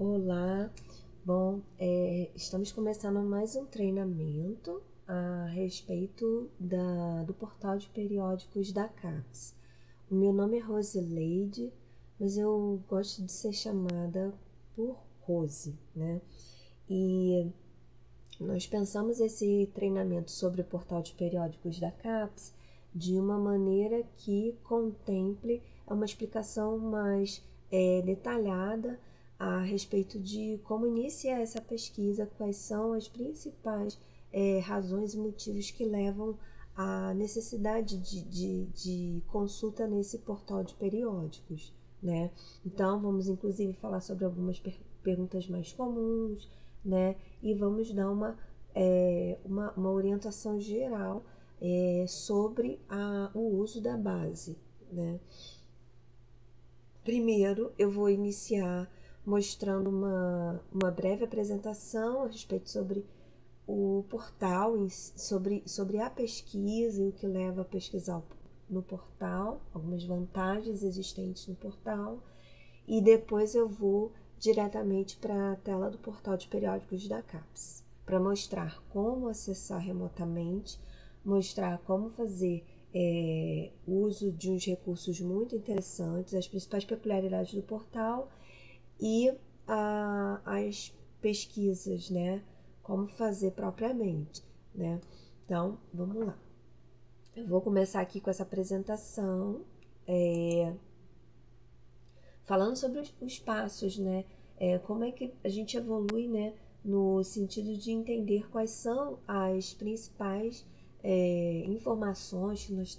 Olá, bom, estamos começando mais um treinamento a respeito do portal de periódicos da CAPES. O meu nome é Rosileide, mas eu gosto de ser chamada por Rose, né? E nós pensamos esse treinamento sobre o portal de periódicos da CAPES de uma maneira que contemple uma explicação mais detalhada a respeito de como inicia essa pesquisa, quais são as principais razões e motivos que levam à necessidade de consulta nesse portal de periódicos, né? Então, vamos inclusive falar sobre algumas perguntas mais comuns, né? E vamos dar uma orientação geral sobre o uso da base, né? Primeiro, eu vou iniciar mostrando uma breve apresentação a respeito sobre o portal, sobre a pesquisa e o que leva a pesquisar no portal, algumas vantagens existentes no portal, e depois eu vou diretamente para a tela do portal de periódicos da CAPES, para mostrar como acessar remotamente, mostrar como fazer uso de uns recursos muito interessantes, as principais peculiaridades do portal e as pesquisas, né? Como fazer propriamente, né? Então, vamos lá. Eu vou começar aqui com essa apresentação, falando sobre os passos, né? Como é que a gente evolui, né? No sentido de entender quais são as principais informações que nós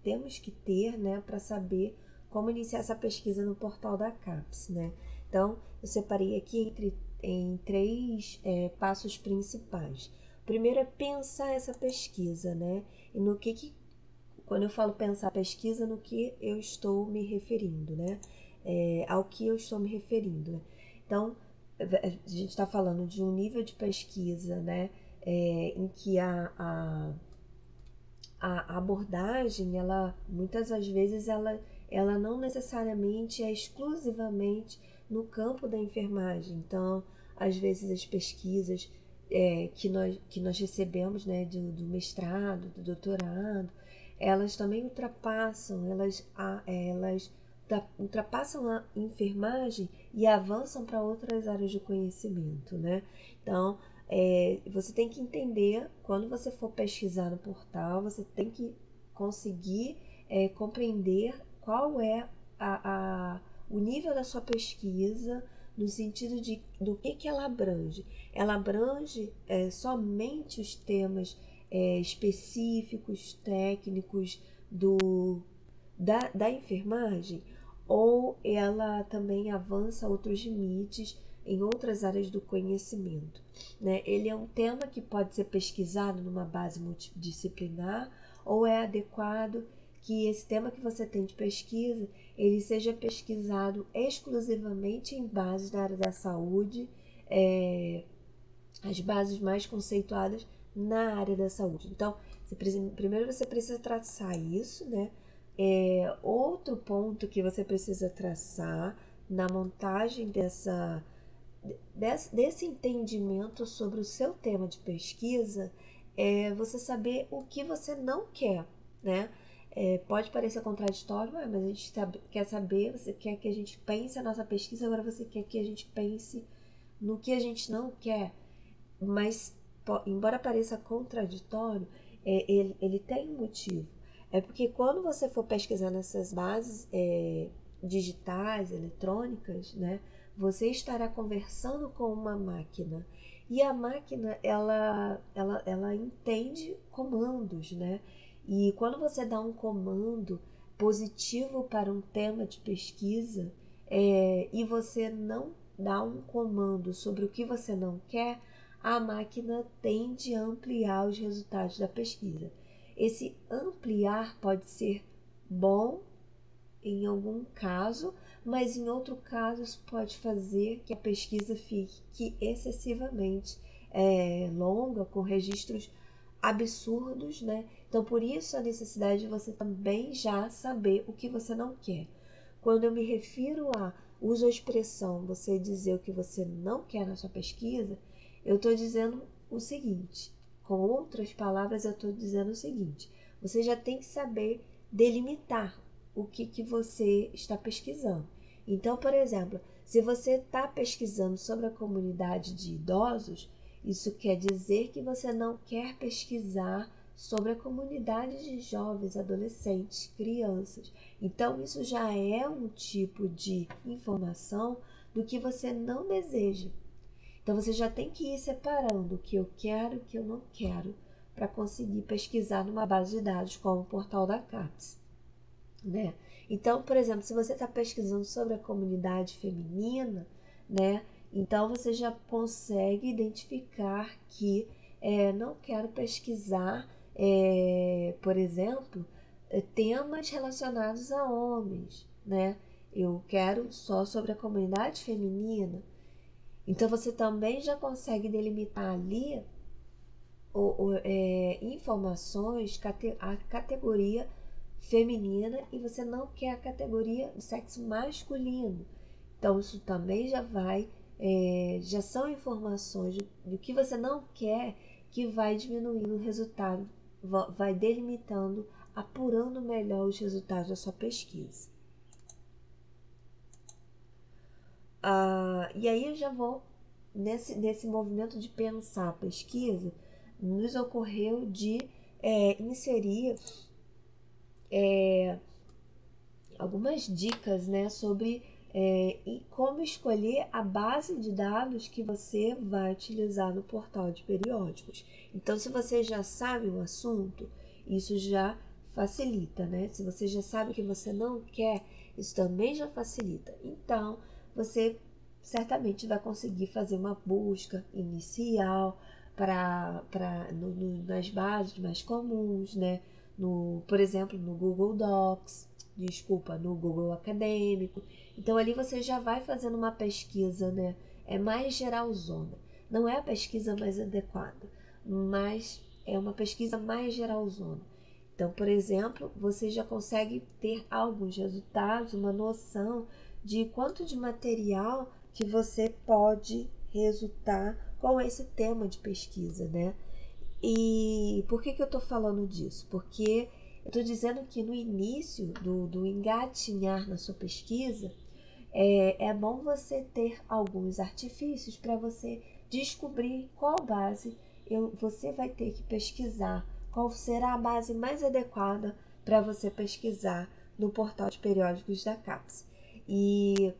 temos que ter, né? Para saber como iniciar essa pesquisa no portal da CAPES, né? Então, eu separei aqui em três passos principais. O primeiro é pensar essa pesquisa, né? E no que quando eu falo pensar pesquisa, no que eu estou me referindo, né? Ao que eu estou me referindo, né? Então, a gente está falando de um nível de pesquisa, né? Em que a abordagem, ela muitas das vezes, ela não necessariamente é exclusivamente no campo da enfermagem. Então, às vezes as pesquisas que nós recebemos, né, do mestrado, do doutorado, elas também ultrapassam a enfermagem e avançam para outras áreas de conhecimento, né? Então, você tem que entender, quando você for pesquisar no portal, você tem que conseguir compreender qual é o nível da sua pesquisa, no sentido do que ela abrange. Ela abrange somente os temas específicos, técnicos da enfermagem, ou ela também avança outros limites em outras áreas do conhecimento, né? Ele é um tema que pode ser pesquisado numa base multidisciplinar, ou é adequado que esse tema que você tem de pesquisa, ele seja pesquisado exclusivamente em bases da área da saúde, as bases mais conceituadas na área da saúde. Então, primeiro você precisa traçar isso, né? Outro ponto que você precisa traçar na montagem desse entendimento sobre o seu tema de pesquisa é você saber o que você não quer, né? Pode parecer contraditório, mas a gente quer saber, você quer que a gente pense a nossa pesquisa, agora você quer que a gente pense no que a gente não quer. Mas, embora pareça contraditório, ele tem um motivo. É porque quando você for pesquisar nessas bases digitais, eletrônicas, né, você estará conversando com uma máquina. E a máquina, ela entende comandos, né? E quando você dá um comando positivo para um tema de pesquisa, e você não dá um comando sobre o que você não quer, a máquina tende a ampliar os resultados da pesquisa. Esse ampliar pode ser bom em algum caso, mas em outro caso isso pode fazer que a pesquisa fique excessivamente longa, com registros absurdos, né? Então, por isso a necessidade de você também já saber o que você não quer. Quando eu me refiro a uso a expressão você dizer o que você não quer na sua pesquisa, eu estou dizendo o seguinte, com outras palavras, eu estou dizendo o seguinte, você já tem que saber delimitar o que você está pesquisando. Então, por exemplo, se você está pesquisando sobre a comunidade de idosos, isso quer dizer que você não quer pesquisar sobre a comunidade de jovens, adolescentes, crianças. Então, isso já é um tipo de informação do que você não deseja. Então, você já tem que ir separando o que eu quero e o que eu não quero para conseguir pesquisar numa base de dados como o portal da CAPES, né? Então, por exemplo, se você está pesquisando sobre a comunidade feminina, né? Então, você já consegue identificar que não quero pesquisar, por exemplo, temas relacionados a homens, né? Eu quero só sobre a comunidade feminina. Então, você também já consegue delimitar ali informações, a categoria feminina e você não quer a categoria do sexo masculino. Então, isso também já são informações do que você não quer que vai diminuindo o resultado, vai delimitando, apurando melhor os resultados da sua pesquisa. E aí eu já vou, nesse movimento de pensar a pesquisa, nos ocorreu de inserir algumas dicas, né, sobre como escolher a base de dados que você vai utilizar no portal de periódicos. Então, se você já sabe o assunto, isso já facilita, né? Se você já sabe o que você não quer, isso também já facilita. Então, você certamente vai conseguir fazer uma busca inicial nas bases mais comuns, né? Por exemplo, no Google Docs, no Google Acadêmico. Então ali você já vai fazendo uma pesquisa, né? É mais geralzona. Não é a pesquisa mais adequada, mas é uma pesquisa mais geralzona. Então, por exemplo, você já consegue ter alguns resultados, uma noção de quanto de material que você pode resultar com esse tema de pesquisa, né? E por que eu estou falando disso? Porque eu estou dizendo que no início do engatinhar na sua pesquisa, é bom você ter alguns artifícios para você descobrir qual base você vai ter que pesquisar, qual será a base mais adequada para você pesquisar no portal de periódicos da CAPES. E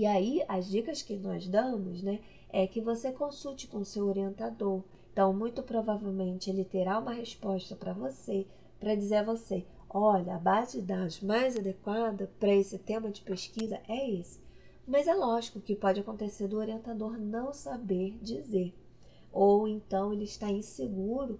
aí, as dicas que nós damos, né, é que você consulte com seu orientador. Então, muito provavelmente, ele terá uma resposta para você, para dizer a você, olha, a base de dados mais adequada para esse tema de pesquisa é esse. Mas é lógico que pode acontecer do orientador não saber dizer, ou então ele está inseguro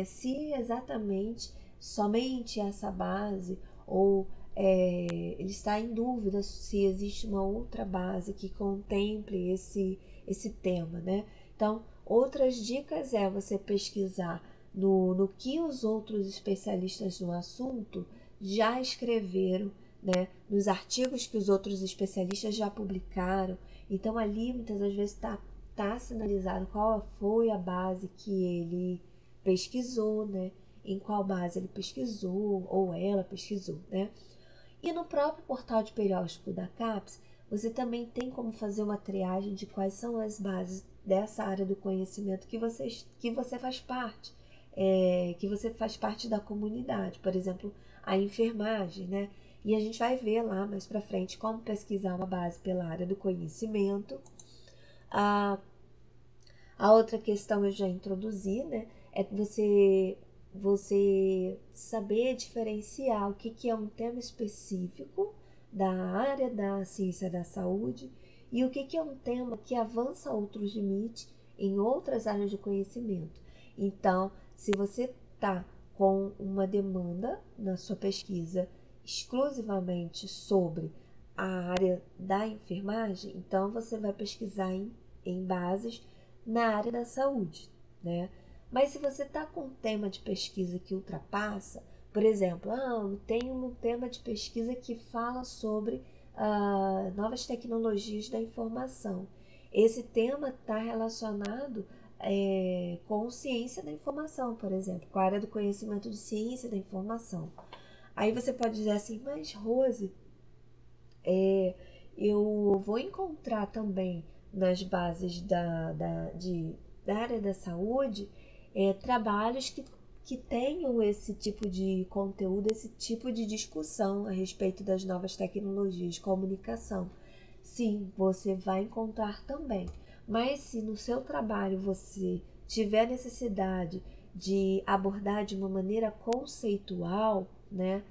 se exatamente somente essa base, ou ele está em dúvida se existe uma outra base que contemple esse tema, né? Então, outras dicas é você pesquisar no que os outros especialistas no assunto já escreveram, né? Nos artigos que os outros especialistas já publicaram. Então, ali muitas das vezes está sinalizado qual foi a base que ele pesquisou, né? Em qual base ele pesquisou ou ela pesquisou, né? E no próprio portal de periódico da CAPES, você também tem como fazer uma triagem de quais são as bases dessa área do conhecimento que você faz parte, que você faz parte da comunidade, por exemplo, a enfermagem, né? E a gente vai ver lá mais para frente como pesquisar uma base pela área do conhecimento. A outra questão eu já introduzi, né? É você saber diferenciar o que é um tema específico da área da ciência da saúde e o que é um tema que avança outros limites em outras áreas de conhecimento. Então, se você está com uma demanda na sua pesquisa exclusivamente sobre a área da enfermagem, então você vai pesquisar em bases na área da saúde, né? Mas se você está com um tema de pesquisa que ultrapassa, por exemplo, tem um tema de pesquisa que fala sobre novas tecnologias da informação. Esse tema está relacionado com ciência da informação, por exemplo, com a área do conhecimento de ciência da informação. Aí você pode dizer assim, mas Rose, eu vou encontrar também nas bases da área da saúde trabalhos que tenham esse tipo de conteúdo, esse tipo de discussão a respeito das novas tecnologias de comunicação. Sim, você vai encontrar também. Mas se no seu trabalho você tiver necessidade de abordar de uma maneira conceitual, né,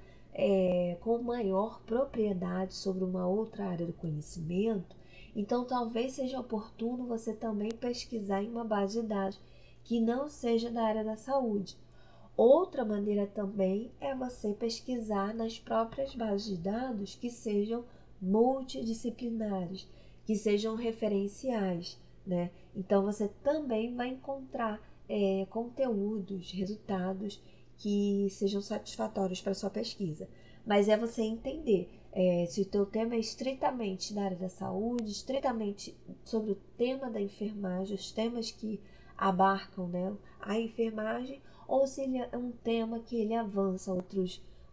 com maior propriedade sobre uma outra área do conhecimento, então talvez seja oportuno você também pesquisar em uma base de dados que não seja da área da saúde. Outra maneira também é você pesquisar nas próprias bases de dados que sejam multidisciplinares, que sejam referenciais, né? Então você também vai encontrar conteúdos, resultados que sejam satisfatórios para a sua pesquisa. Mas é você entender se o teu tema é estritamente da área da saúde, estritamente sobre o tema da enfermagem, os temas que abarcam, né, a enfermagem, ou se ele é um tema que ele avança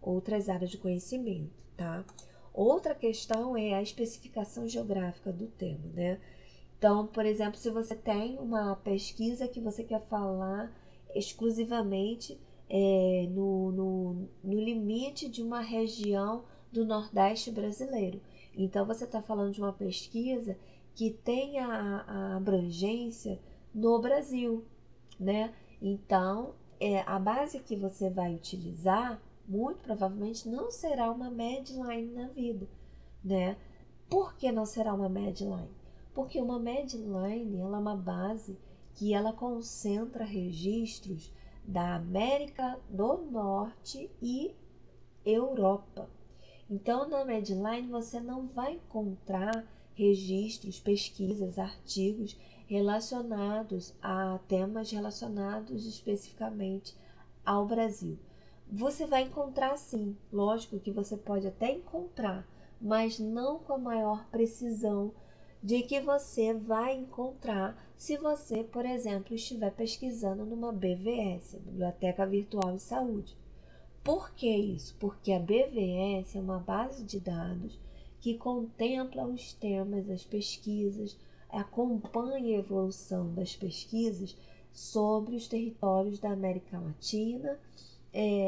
outras áreas de conhecimento, tá? Outra questão é a especificação geográfica do tema, né? Então, por exemplo, se você tem uma pesquisa que você quer falar exclusivamente no limite de uma região do Nordeste brasileiro. Então, você está falando de uma pesquisa que tem a abrangência no Brasil, né? Então, a base que você vai utilizar, muito provavelmente, não será uma Medline na vida, né? Por que não será uma Medline? Porque uma Medline ela é uma base que ela concentra registros da América do Norte e Europa. Então, na Medline você não vai encontrar registros, pesquisas, artigos relacionados a temas relacionados especificamente ao Brasil. Você vai encontrar sim, lógico que você pode até encontrar, mas não com a maior precisão de que você vai encontrar se você, por exemplo, estiver pesquisando numa BVS, Biblioteca Virtual em Saúde. Por que isso? Porque a BVS é uma base de dados que contempla os temas, as pesquisas, acompanha a evolução das pesquisas sobre os territórios da América Latina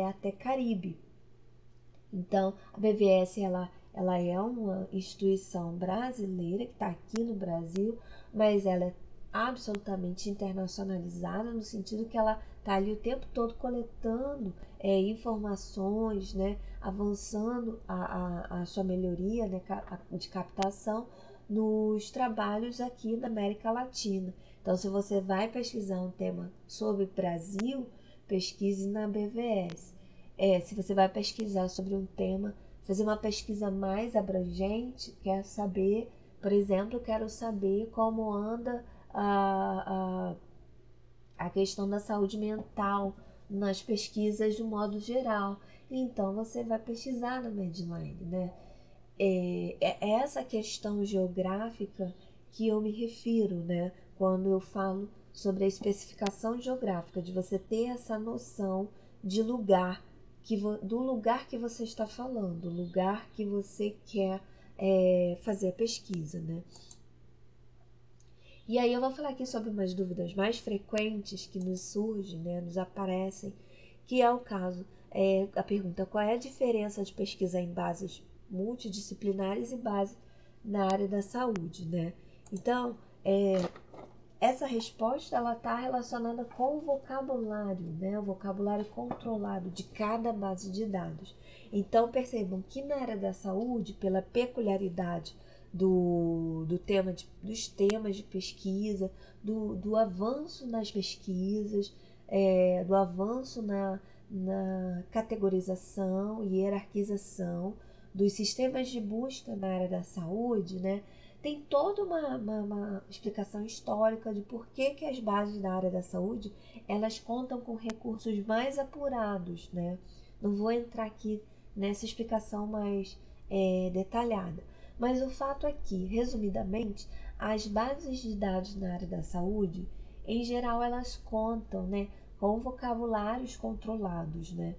até Caribe. Então, a BVS ela é uma instituição brasileira que está aqui no Brasil, mas ela é absolutamente internacionalizada no sentido que ela está ali o tempo todo coletando informações, né, avançando a sua melhoria, né, de captação nos trabalhos aqui na América Latina. Então, se você vai pesquisar um tema sobre Brasil, pesquise na BVS. Se você vai pesquisar sobre um tema, fazer uma pesquisa mais abrangente, quer saber, por exemplo, quero saber como anda a questão da saúde mental nas pesquisas de modo geral. Então você vai pesquisar na Medline, né? É essa questão geográfica que eu me refiro, né? Quando eu falo sobre a especificação geográfica, de você ter essa noção de lugar, do lugar que você está falando, do lugar que você quer fazer a pesquisa, né? E aí eu vou falar aqui sobre umas dúvidas mais frequentes que nos surgem, né, nos aparecem, que é o caso, a pergunta: qual é a diferença de pesquisa em bases multidisciplinares e base na área da saúde, né? Então, essa resposta ela está relacionada com o vocabulário, né? O vocabulário controlado de cada base de dados. Então percebam que na área da saúde, pela peculiaridade dos temas de pesquisa, do avanço nas pesquisas, do avanço na categorização e hierarquização dos sistemas de busca na área da saúde, né? Tem toda uma explicação histórica de por que as bases da área da saúde elas contam com recursos mais apurados, né? Não vou entrar aqui nessa explicação mais detalhada, Mas o fato é que, resumidamente, as bases de dados na área da saúde, em geral, elas contam, né, com vocabulários controlados, né?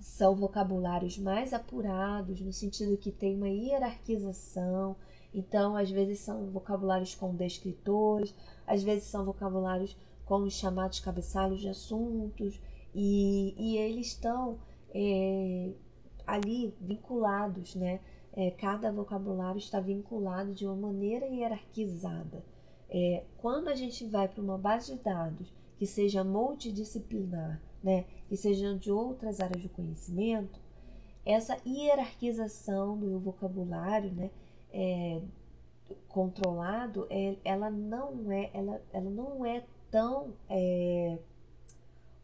São vocabulários mais apurados, no sentido que tem uma hierarquização. Então, às vezes são vocabulários com descritores, às vezes são vocabulários com os chamados cabeçalhos de assuntos, e eles estão ali vinculados, né? Cada vocabulário está vinculado de uma maneira hierarquizada. Quando a gente vai para uma base de dados que seja multidisciplinar, né, que sejam de outras áreas do conhecimento, essa hierarquização do vocabulário, né, controlado, ela não é tão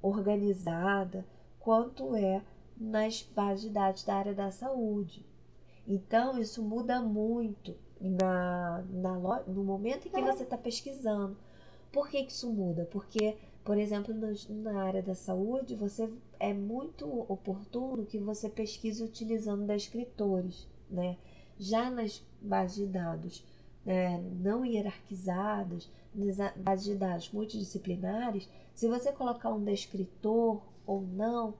organizada quanto é nas bases de dados da área da saúde. Então, isso muda muito no momento em que você está pesquisando. Por que isso muda? Porque, por exemplo, na área da saúde, é muito oportuno que você pesquise utilizando descritores, né? Já nas bases de dados não hierarquizadas, nas bases de dados multidisciplinares, se você colocar um descritor ou não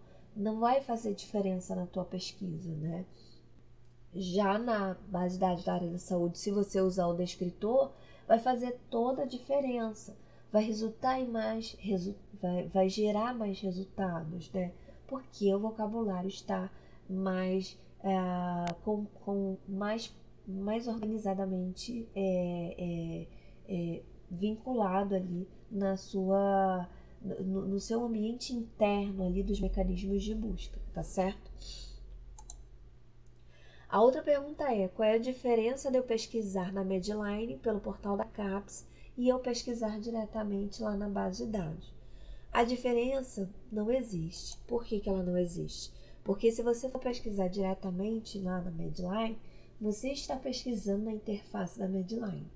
vai fazer diferença na tua pesquisa, né? Já na base de dados da área da saúde, se você usar o descritor, vai fazer toda a diferença. Vai resultar em vai gerar mais resultados, né? Porque o vocabulário está mais mais organizadamente vinculado ali no seu ambiente interno ali dos mecanismos de busca, tá certo? A outra pergunta é: qual é a diferença de eu pesquisar na Medline pelo portal da CAPES e eu pesquisar diretamente lá na base de dados? A diferença não existe. Por que ela não existe? Porque se você for pesquisar diretamente lá na Medline, você está pesquisando na interface da Medline.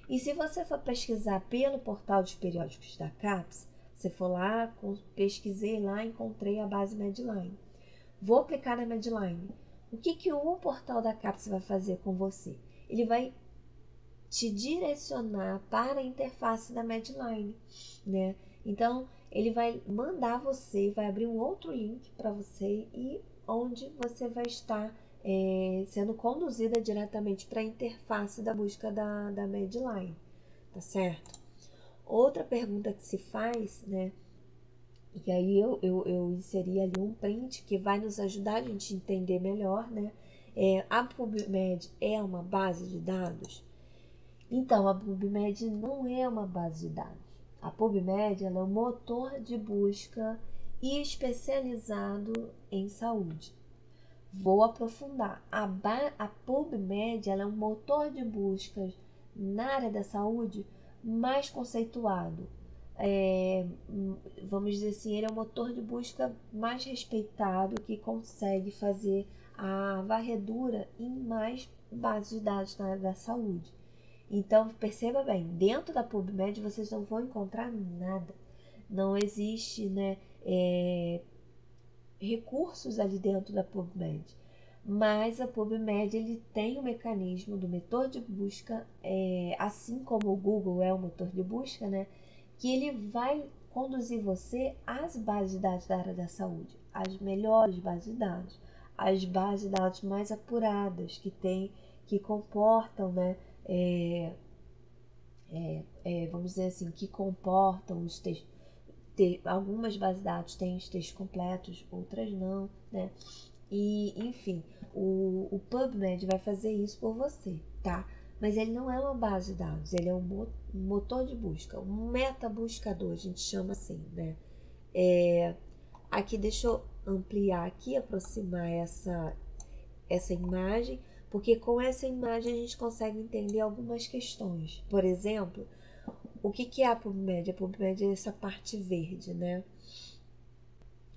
E se você for pesquisar pelo portal de periódicos da CAPES, você for lá, pesquisei lá, encontrei a base Medline. Vou clicar na Medline. O que o portal da CAPES vai fazer com você? Ele vai te direcionar para a interface da Medline, né? Então, ele vai mandar você, vai abrir um outro link para você e onde você vai estar sendo conduzida diretamente para a interface da busca da Medline, tá certo? Outra pergunta que se faz, né? E aí eu inseri ali um print que vai nos ajudar a gente a entender melhor, né? A PubMed é uma base de dados? Então, a PubMed não é uma base de dados. A PubMed ela é um motor de busca especializado em saúde. Vou aprofundar. A PubMed ela é um motor de busca na área da saúde mais conceituado. Vamos dizer assim, ele é o motor de busca mais respeitado que consegue fazer a varredura em mais bases de dados na área da saúde. Então, perceba bem, dentro da PubMed vocês não vão encontrar nada. Não existe, né, recursos ali dentro da PubMed. Mas a PubMed ele tem o mecanismo do motor de busca, assim como o Google é o motor de busca, né, que ele vai conduzir você às bases de dados da área da saúde, as melhores bases de dados, as bases de dados mais apuradas, que comportam, né, vamos dizer assim, que comportam os textos. Algumas bases de dados têm os textos completos, outras não, né? E, enfim, o PubMed vai fazer isso por você, tá? Mas ele não é uma base de dados, ele é um motor de busca, um metabuscador, a gente chama assim, né? Aqui, deixa eu ampliar aqui, aproximar essa imagem, porque com essa imagem a gente consegue entender algumas questões. Por exemplo, o que é a PubMed? A PubMed é essa parte verde, né?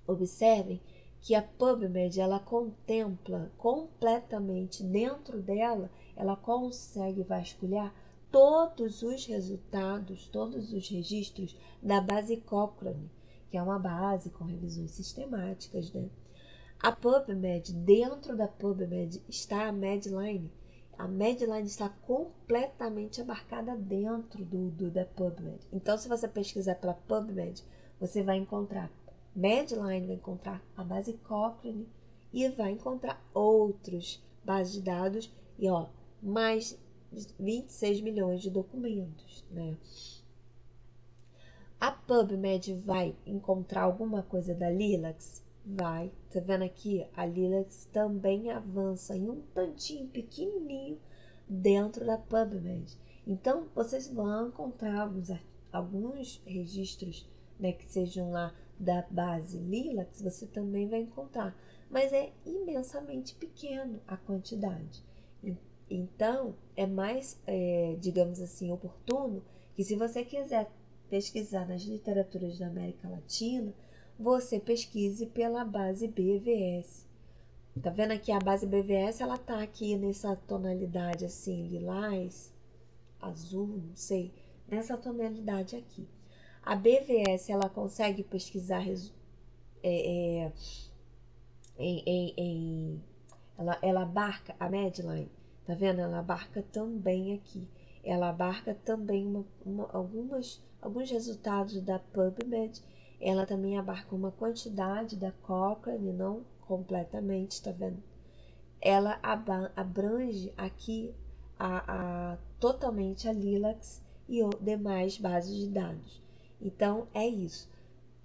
Observem que a PubMed ela contempla completamente dentro dela, ela consegue vasculhar todos os resultados, todos os registros da base Cochrane, que é uma base com revisões sistemáticas, né? A PubMed, dentro da PubMed está a Medline. a Medline está completamente abarcada dentro da PubMed. Então, se você pesquisar pela PubMed, você vai encontrar Medline, vai encontrar a base Cochrane e vai encontrar outros bases de dados e mais 26 milhões de documentos, né? A PubMed vai encontrar alguma coisa da Lilacs? Vai. Tá vendo aqui? A Lilacs também avança em um tantinho pequenininho dentro da PubMed. Então, vocês vão encontrar alguns registros, né, que sejam lá da base Lilacs, você também vai encontrar. Mas é imensamente pequeno a quantidade. Então, é mais, digamos assim, oportuno que se você quiser pesquisar nas literaturas da América Latina, você pesquise pela base BVS. Tá vendo aqui a base BVS? Ela tá aqui nessa tonalidade assim, lilás, azul, não sei, nessa tonalidade aqui. A BVS, ela consegue pesquisar ela abarca a Medline, tá vendo? Ela abarca também aqui. Ela abarca também alguns resultados da PubMed. Ela também abarca uma quantidade da Cochrane, não completamente, tá vendo? Ela abrange aqui totalmente a Lilacs e demais bases de dados. Então, é isso.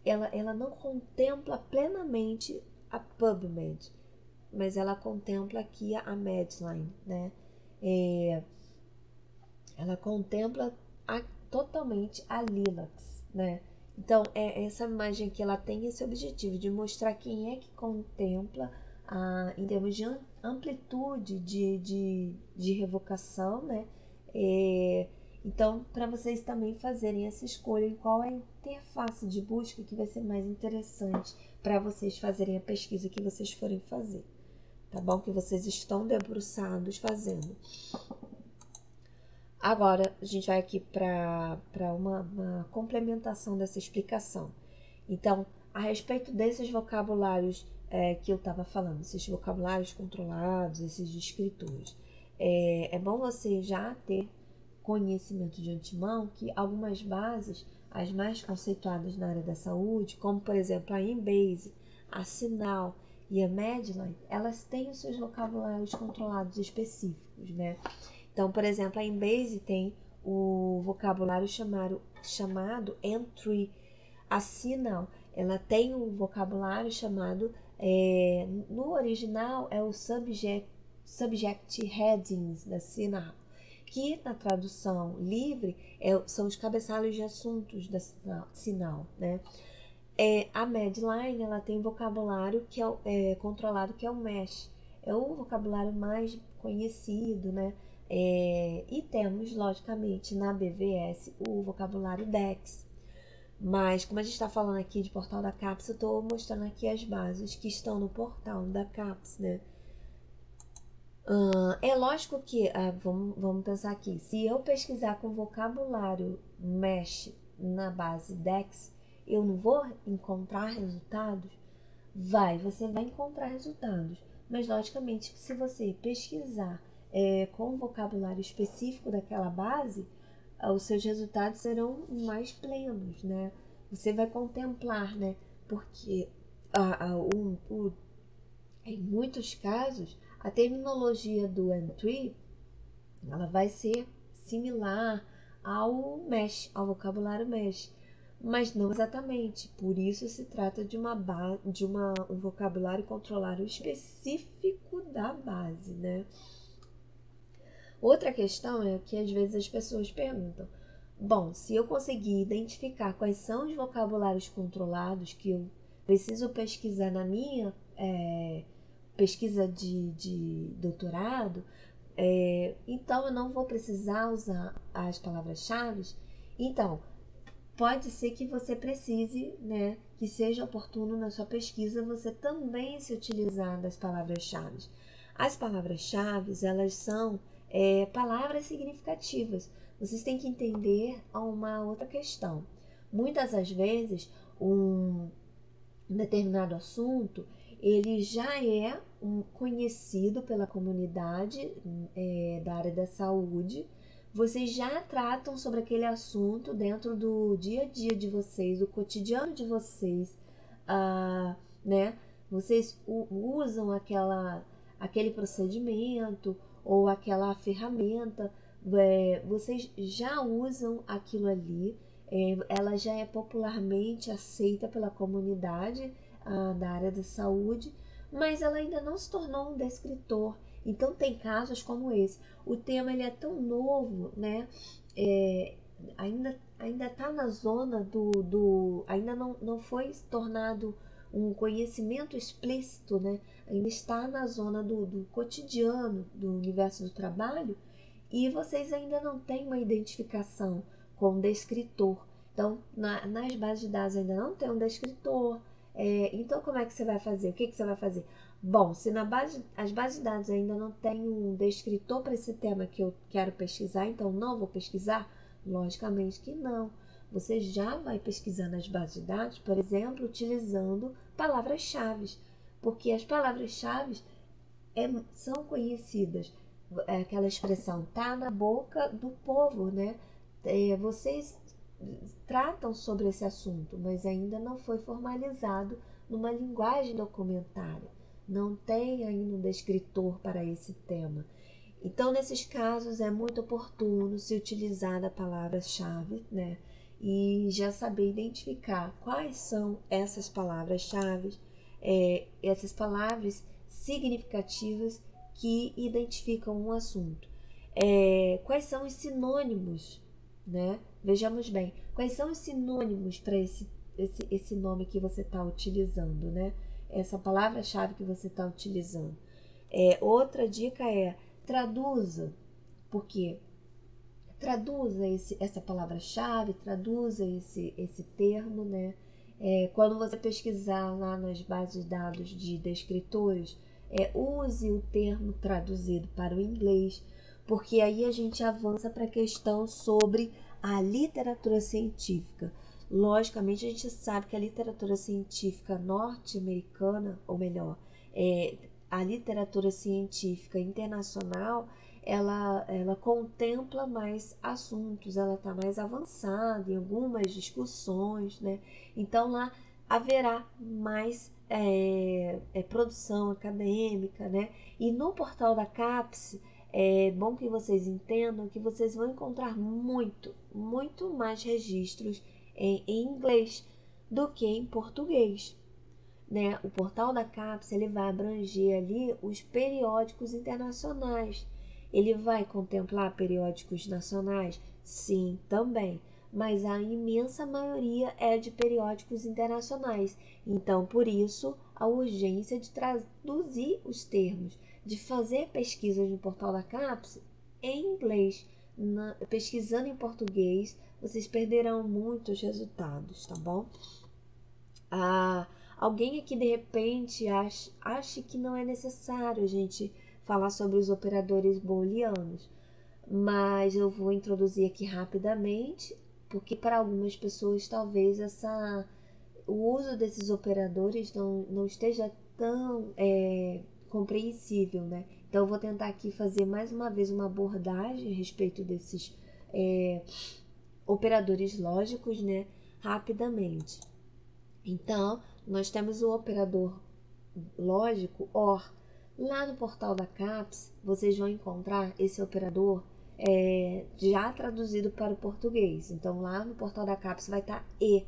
Ela não contempla plenamente a PubMed, mas ela contempla aqui a Medline, né? Ela contempla totalmente a Lilacs, né? Então, essa imagem aqui, ela tem esse objetivo de mostrar quem é que contempla em termos de amplitude de revocação, né? Então, para vocês também fazerem essa escolha em qual é a interface de busca que vai ser mais interessante para vocês fazerem a pesquisa que vocês forem fazer, tá bom? Que vocês estão debruçados fazendo. Agora, a gente vai aqui para uma complementação dessa explicação. Então, a respeito desses vocabulários que eu estava falando, esses vocabulários controlados, esses descritores, é bom você já ter conhecimento de antemão que algumas bases, as mais conceituadas na área da saúde, como por exemplo a Embase, a Sinal e a Medline, elas têm os seus vocabulários controlados específicos, né? Então, por exemplo, a Embase tem o vocabulário chamado Entry. A Sinal, ela tem um vocabulário chamado, no original é o Subject Headings da Sinal, que na tradução livre são os cabeçalhos de assuntos da Sinal, né? A Medline, ela tem vocabulário que é controlado, que é o MESH. É o vocabulário mais conhecido, né? E temos, logicamente, na BVS o vocabulário DEX. Mas, como a gente está falando aqui de portal da CAPES, eu estou mostrando aqui as bases que estão no portal da CAPES, né? É lógico que, vamos pensar aqui, se eu pesquisar com vocabulário MESH na base DEX, eu não vou encontrar resultados? Você vai encontrar resultados, mas logicamente que se você pesquisar com o vocabulário específico daquela base, os seus resultados serão mais plenos, né? Você vai contemplar, né? Porque em muitos casos, a terminologia do Entry, ela vai ser similar ao MESH, ao vocabulário MESH, mas não exatamente. Por isso se trata de um vocabulário controlado específico da base, né? Outra questão é que às vezes as pessoas perguntam: bom, se eu conseguir identificar quais são os vocabulários controlados que eu preciso pesquisar na minha pesquisa de doutorado, então eu não vou precisar usar as palavras-chave. Então, pode ser que você precise, né, que seja oportuno na sua pesquisa você também se utilizar das palavras-chave. As palavras-chave, elas são palavras significativas. Vocês têm que entender uma outra questão. Muitas das vezes, um determinado assunto, ele já é conhecido pela comunidade da área da saúde. Vocês já tratam sobre aquele assunto dentro do dia a dia de vocês, do cotidiano de vocês, né? Vocês usam aquele procedimento ou aquela ferramenta, vocês já usam aquilo ali, ela já é popularmente aceita pela comunidade da área da saúde, mas ela ainda não se tornou um descritor. Então tem casos como esse. O tema ele é tão novo, né? Ainda está na zona ainda não foi tornado um conhecimento explícito, né? Ainda está na zona do cotidiano, do universo do trabalho, e vocês ainda não têm uma identificação com o descritor. Então, nas bases de dados ainda não tem um descritor. Então, como é que você vai fazer? O que você vai fazer? Bom, se as bases de dados ainda não tem um descritor para esse tema que eu quero pesquisar, então não vou pesquisar? Logicamente que não. Você já vai pesquisar nas bases de dados, por exemplo, utilizando palavras-chave, porque as palavras-chave são conhecidas. Aquela expressão tá na boca do povo, né? Vocês tratam sobre esse assunto, mas ainda não foi formalizado numa linguagem documentária. Não tem ainda um descritor para esse tema. Então, nesses casos, é muito oportuno se utilizar a palavra-chave, né? E já saber identificar quais são essas palavras-chave, essas palavras significativas que identificam um assunto. Quais são os sinônimos, né? Vejamos bem, quais são os sinônimos para esse nome que você está utilizando, né? Essa palavra-chave que você está utilizando. Outra dica é traduza, porque traduza essa palavra-chave, traduza esse termo, né? Quando você pesquisar lá nas bases de dados de descritores, use o termo traduzido para o inglês, porque aí a gente avança para a questão sobre a literatura científica. Logicamente, a gente sabe que a literatura científica norte-americana, ou melhor, a literatura científica internacional, ela contempla mais assuntos, ela está mais avançada em algumas discussões, né? Então lá haverá mais produção acadêmica, né? E no portal da CAPES, é bom que vocês entendam que vocês vão encontrar muito mais registros em inglês do que em português, né? O portal da CAPES ele vai abranger ali os periódicos internacionais. Ele vai contemplar periódicos nacionais? Sim, também. Mas a imensa maioria é de periódicos internacionais. Então, por isso, a urgência de traduzir os termos, de fazer pesquisas no portal da CAPES em inglês. Pesquisando em português, vocês perderão muitos resultados, tá bom? Alguém aqui de repente acha que não é necessário a gente falar sobre os operadores booleanos, mas eu vou introduzir aqui rapidamente, porque para algumas pessoas talvez o uso desses operadores não esteja tão compreensível, né? Então eu vou tentar aqui fazer mais uma vez uma abordagem a respeito desses operadores lógicos, né? Rapidamente. Então, nós temos o operador lógico OR. Lá no portal da CAPES, vocês vão encontrar esse operador já traduzido para o português. Então, lá no portal da CAPES vai estar E,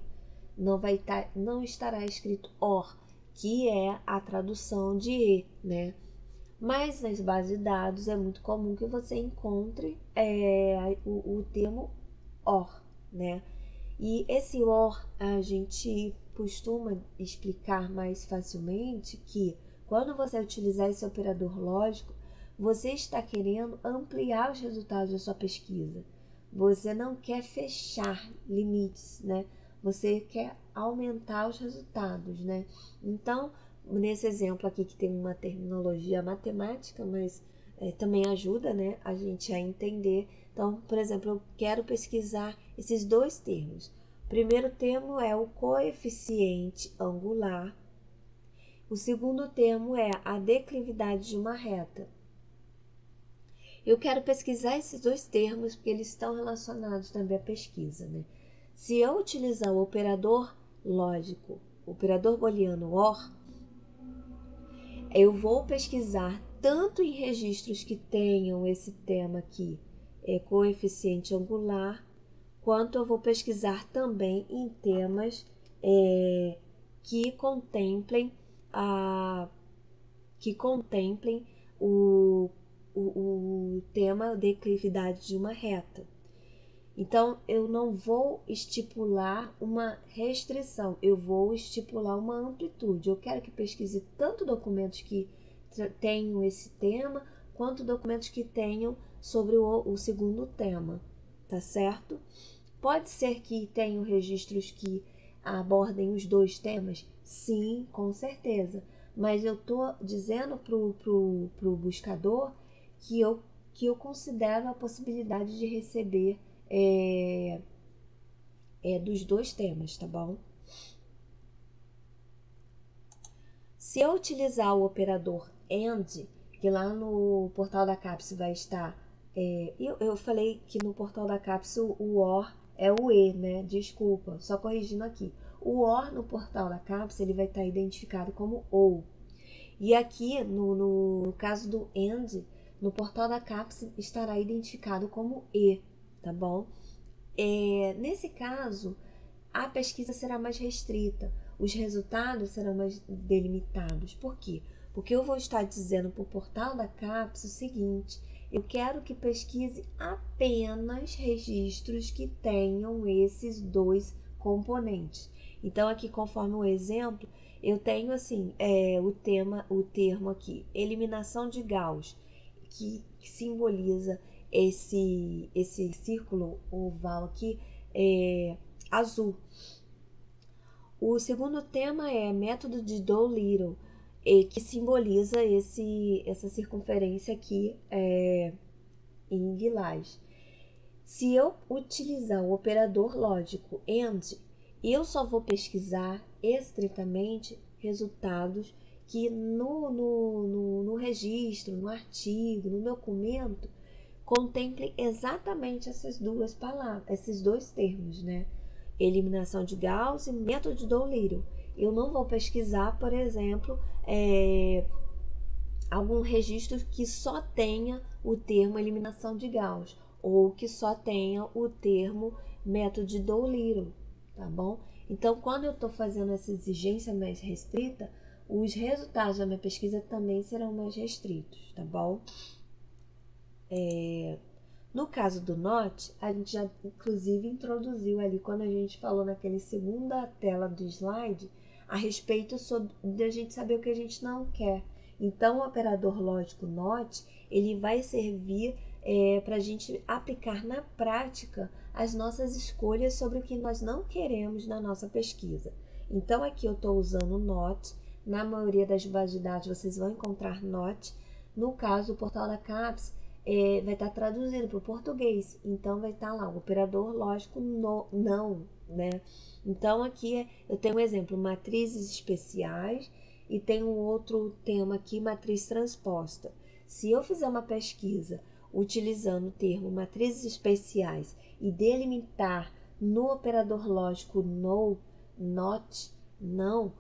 não estará escrito OR, que é a tradução de E, né? Mas nas bases de dados é muito comum que você encontre o termo OR, né? E esse OR a gente costuma explicar mais facilmente que quando você utilizar esse operador lógico, você está querendo ampliar os resultados da sua pesquisa. Você não quer fechar limites, né? Você quer aumentar os resultados, né? Então, nesse exemplo aqui que tem uma terminologia matemática, mas também ajuda, né, a gente a entender. Então, por exemplo, eu quero pesquisar esses dois termos. O primeiro termo é o coeficiente angular O segundo termo é a declividade de uma reta. Eu quero pesquisar esses dois termos porque eles estão relacionados também à pesquisa, né? Se eu utilizar o operador lógico, o operador booleano OR, eu vou pesquisar tanto em registros que tenham esse tema aqui, coeficiente angular, quanto eu vou pesquisar também em temas que contemplem o tema declividade de uma reta. Então, eu não vou estipular uma restrição, eu vou estipular uma amplitude. Eu quero que pesquise tanto documentos que tenham esse tema, quanto documentos que tenham sobre o segundo tema, tá certo? Pode ser que tenham registros que abordem os dois temas? Sim, com certeza. Mas eu estou dizendo pro buscador que eu considero a possibilidade de receber dos dois temas, tá bom? Se eu utilizar o operador AND, que lá no portal da CAPES vai estar... eu falei que no portal da CAPES o OR é o E, né? Desculpa, só corrigindo aqui. O OR no portal da CAPES ele vai estar identificado como OU. E aqui, no caso do AND, no portal da CAPES estará identificado como E, tá bom? Nesse caso, a pesquisa será mais restrita, os resultados serão mais delimitados. Por quê? Porque eu vou estar dizendo para o portal da CAPES o seguinte: eu quero que pesquise apenas registros que tenham esses dois componentes. Então, aqui, conforme o exemplo, eu tenho assim o termo aqui, eliminação de Gauss, que simboliza esse círculo oval aqui azul. O segundo tema é método de Doolittle, que simboliza essa circunferência aqui em lilás. Se eu utilizar o operador lógico AND, eu só vou pesquisar estritamente resultados que no registro, no artigo, no documento, contemplem exatamente essas duas palavras, esses dois termos, né? Eliminação de Gauss e método de Doolittle. Eu não vou pesquisar, por exemplo, algum registro que só tenha o termo eliminação de Gauss ou que só tenha o termo método de Doolittle, tá bom? Então, quando eu estou fazendo essa exigência mais restrita, os resultados da minha pesquisa também serão mais restritos, tá bom? No caso do NOT, a gente já inclusive introduziu ali quando a gente falou naquele segunda tela do slide a respeito de a gente saber o que a gente não quer. Então, o operador lógico NOT, ele vai servir para a gente aplicar na prática as nossas escolhas sobre o que nós não queremos na nossa pesquisa. Então, aqui eu estou usando NOT, na maioria das bases de dados vocês vão encontrar NOT. No caso, o portal da CAPES vai estar traduzido para o português, então vai estar lá o operador lógico não, né? Então aqui eu tenho um exemplo, matrizes especiais, e tenho outro tema aqui, matriz transposta. Se eu fizer uma pesquisa utilizando o termo matrizes especiais e delimitar no operador lógico no, not, não,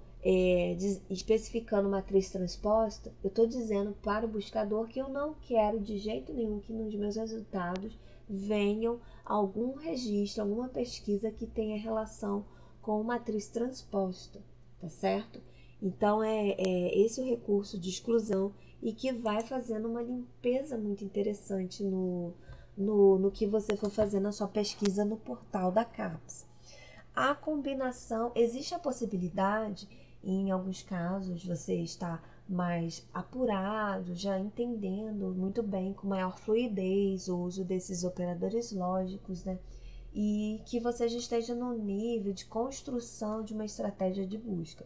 especificando matriz transposta, eu estou dizendo para o buscador que eu não quero de jeito nenhum que nos meus resultados venham algum registro, alguma pesquisa que tenha relação com matriz transposta, tá certo? Então, esse o recurso de exclusão e que vai fazendo uma limpeza muito interessante no que você for fazer na sua pesquisa no portal da CAPES. A combinação, existe a possibilidade, em alguns casos, você está mais apurado, já entendendo muito bem, com maior fluidez, o uso desses operadores lógicos, né? E que você já esteja no nível de construção de uma estratégia de busca,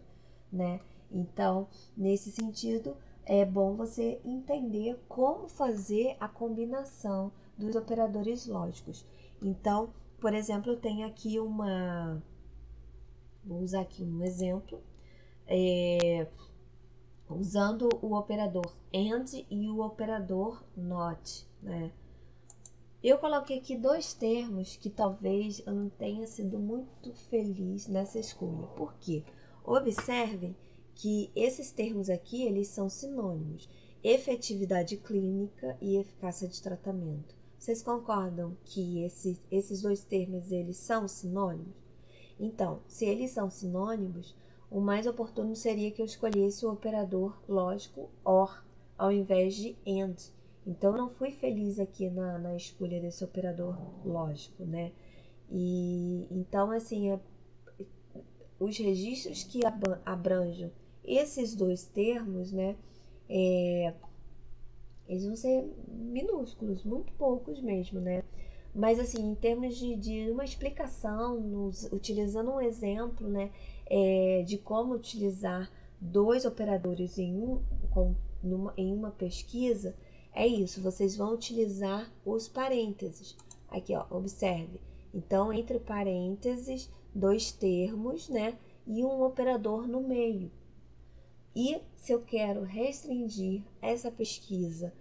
né? Então, nesse sentido, é bom você entender como fazer a combinação dos operadores lógicos. Então, por exemplo, eu tenho aqui vou usar aqui um exemplo. usando o operador AND e o operador NOT, né? Eu coloquei aqui dois termos que talvez eu não tenha sido muito feliz nessa escolha. Por quê? Observem que esses termos aqui, eles são sinônimos. Efetividade clínica e eficácia de tratamento. Vocês concordam que esses dois termos, eles são sinônimos? Então, se eles são sinônimos, o mais oportuno seria que eu escolhesse o operador lógico OR, ao invés de AND. Então, eu não fui feliz aqui na escolha desse operador lógico, né? E então, assim, os registros que abranjam esses dois termos, né? Eles vão ser minúsculos, muito poucos mesmo, né? Mas, assim, em termos de uma explicação, utilizando um exemplo, né, de como utilizar dois operadores em uma pesquisa, é isso, vocês vão utilizar os parênteses. Aqui, ó, observe. Então, entre parênteses, dois termos, né, e um operador no meio. E se eu quero restringir essa pesquisa,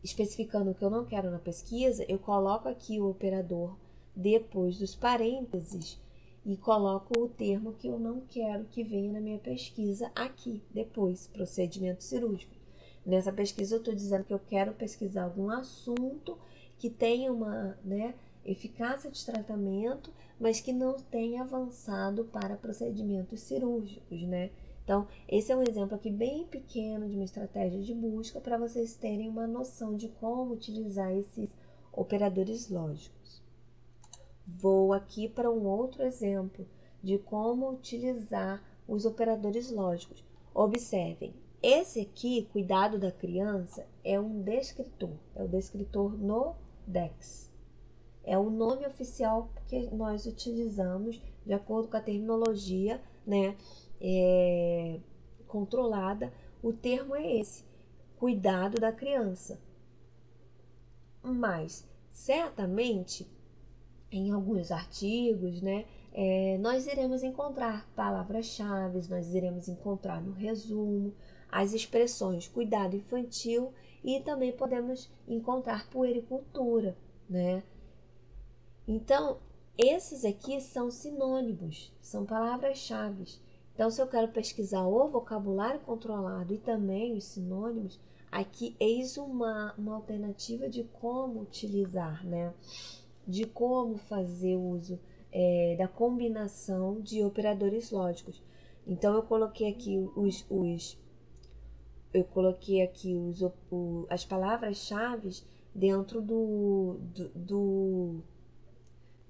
especificando o que eu não quero na pesquisa, eu coloco aqui o operador depois dos parênteses e coloco o termo que eu não quero que venha na minha pesquisa aqui, depois, procedimento cirúrgico. Nessa pesquisa eu estou dizendo que eu quero pesquisar algum assunto que tenha uma, né, eficácia de tratamento, mas que não tenha avançado para procedimentos cirúrgicos, né? Então, esse é um exemplo aqui bem pequeno de uma estratégia de busca para vocês terem uma noção de como utilizar esses operadores lógicos. Vou aqui para um outro exemplo de como utilizar os operadores lógicos. Observem, esse aqui, cuidado da criança, é um descritor, é o descritor no DEX. É o nome oficial que nós utilizamos de acordo com a terminologia, né, controlada. O termo é esse, cuidado da criança. Mas, certamente, em alguns artigos, né, nós iremos encontrar palavras-chave, nós iremos encontrar no resumo as expressões cuidado infantil e também podemos encontrar puericultura, né? Então, esses aqui são sinônimos, são palavras-chave. Então, se eu quero pesquisar o vocabulário controlado e também os sinônimos, aqui eis uma alternativa de como utilizar, né? De como fazer uso da combinação de operadores lógicos. Então, eu coloquei aqui as palavras-chave dentro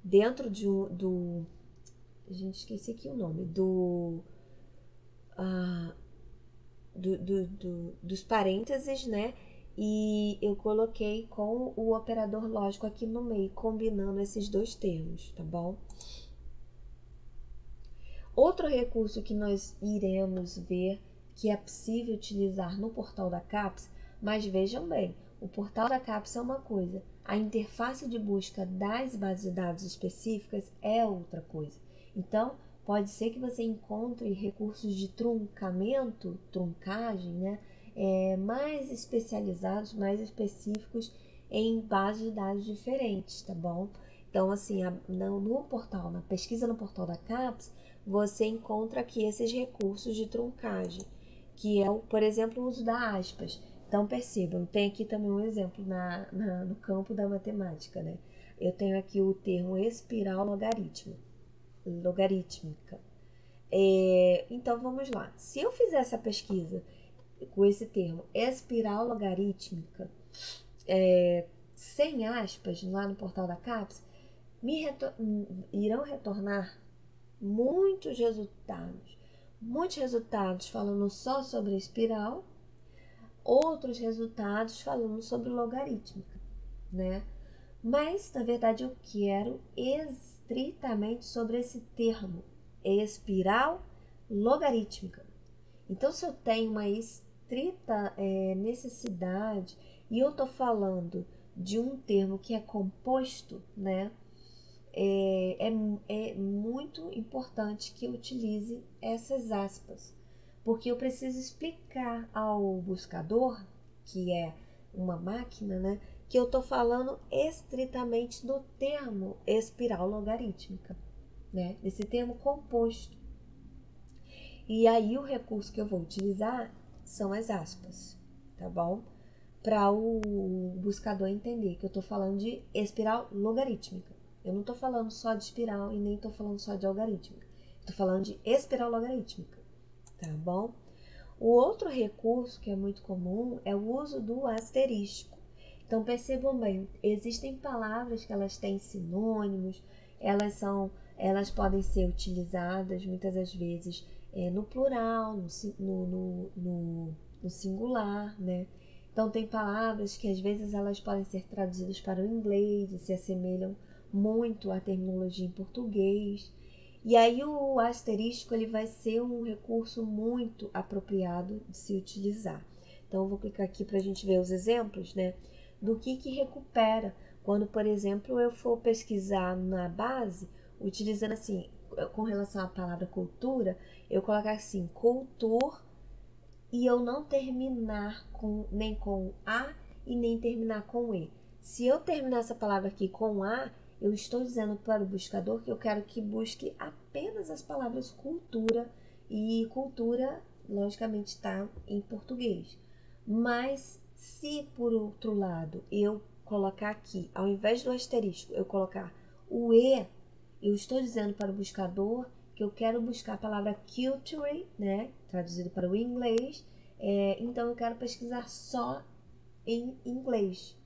dentro do gente, esqueci aqui o nome dos parênteses, né? E eu coloquei com o operador lógico aqui no meio, combinando esses dois termos, tá bom? Outro recurso que nós iremos ver que é possível utilizar no portal da CAPES, mas vejam bem, o portal da CAPES é uma coisa, a interface de busca das bases de dados específicas é outra coisa. Então, pode ser que você encontre recursos de truncagem, né, mais especializados, mais específicos em bases de dados diferentes, tá bom? Então, assim, no portal, na pesquisa no portal da CAPES, você encontra aqui esses recursos de truncagem, que é, por exemplo, o uso da aspas. Então, percebam, tem aqui também um exemplo no campo da matemática, né? Eu tenho aqui o termo espiral logarítmica. Então, vamos lá. Se eu fizer essa pesquisa com esse termo espiral logarítmica, sem aspas, lá no portal da CAPES, irão retornar muitos resultados falando só sobre a espiral, outros resultados falando sobre logarítmica, né? Mas, na verdade, eu quero estritamente sobre esse termo, espiral logarítmica. Então, se eu tenho uma estrita necessidade e eu estou falando de um termo que é composto, né? É muito importante que eu utilize essas aspas, porque eu preciso explicar ao buscador, que é uma máquina, né, que eu estou falando estritamente do termo espiral logarítmica, né, desse termo composto. E aí o recurso que eu vou utilizar são as aspas, tá bom? Para o buscador entender que eu estou falando de espiral logarítmica. Eu não estou falando só de espiral e nem estou falando só de algarítmica. Estou falando de espiral logarítmica, tá bom? O outro recurso que é muito comum é o uso do asterisco. Então percebam bem, existem palavras que elas têm sinônimos, elas podem ser utilizadas muitas das vezes no plural, no singular, né? Então tem palavras que às vezes elas podem ser traduzidas para o inglês e se assemelham muito à terminologia em português. E aí o asterisco ele vai ser um recurso muito apropriado de se utilizar. Então eu vou clicar aqui para a gente ver os exemplos, né, do que recupera quando, por exemplo, eu for pesquisar na base, utilizando assim, com relação à palavra cultura, eu colocar assim, cultur, e eu não terminar nem com A e nem terminar com E. Se eu terminar essa palavra aqui com A, eu estou dizendo para o buscador que eu quero que busque apenas as palavras cultura, e cultura, logicamente, está em português. Mas se, por outro lado, eu colocar aqui, ao invés do asterisco, eu colocar o E, eu estou dizendo para o buscador que eu quero buscar a palavra culture, né, traduzido para o inglês, então eu quero pesquisar só em inglês.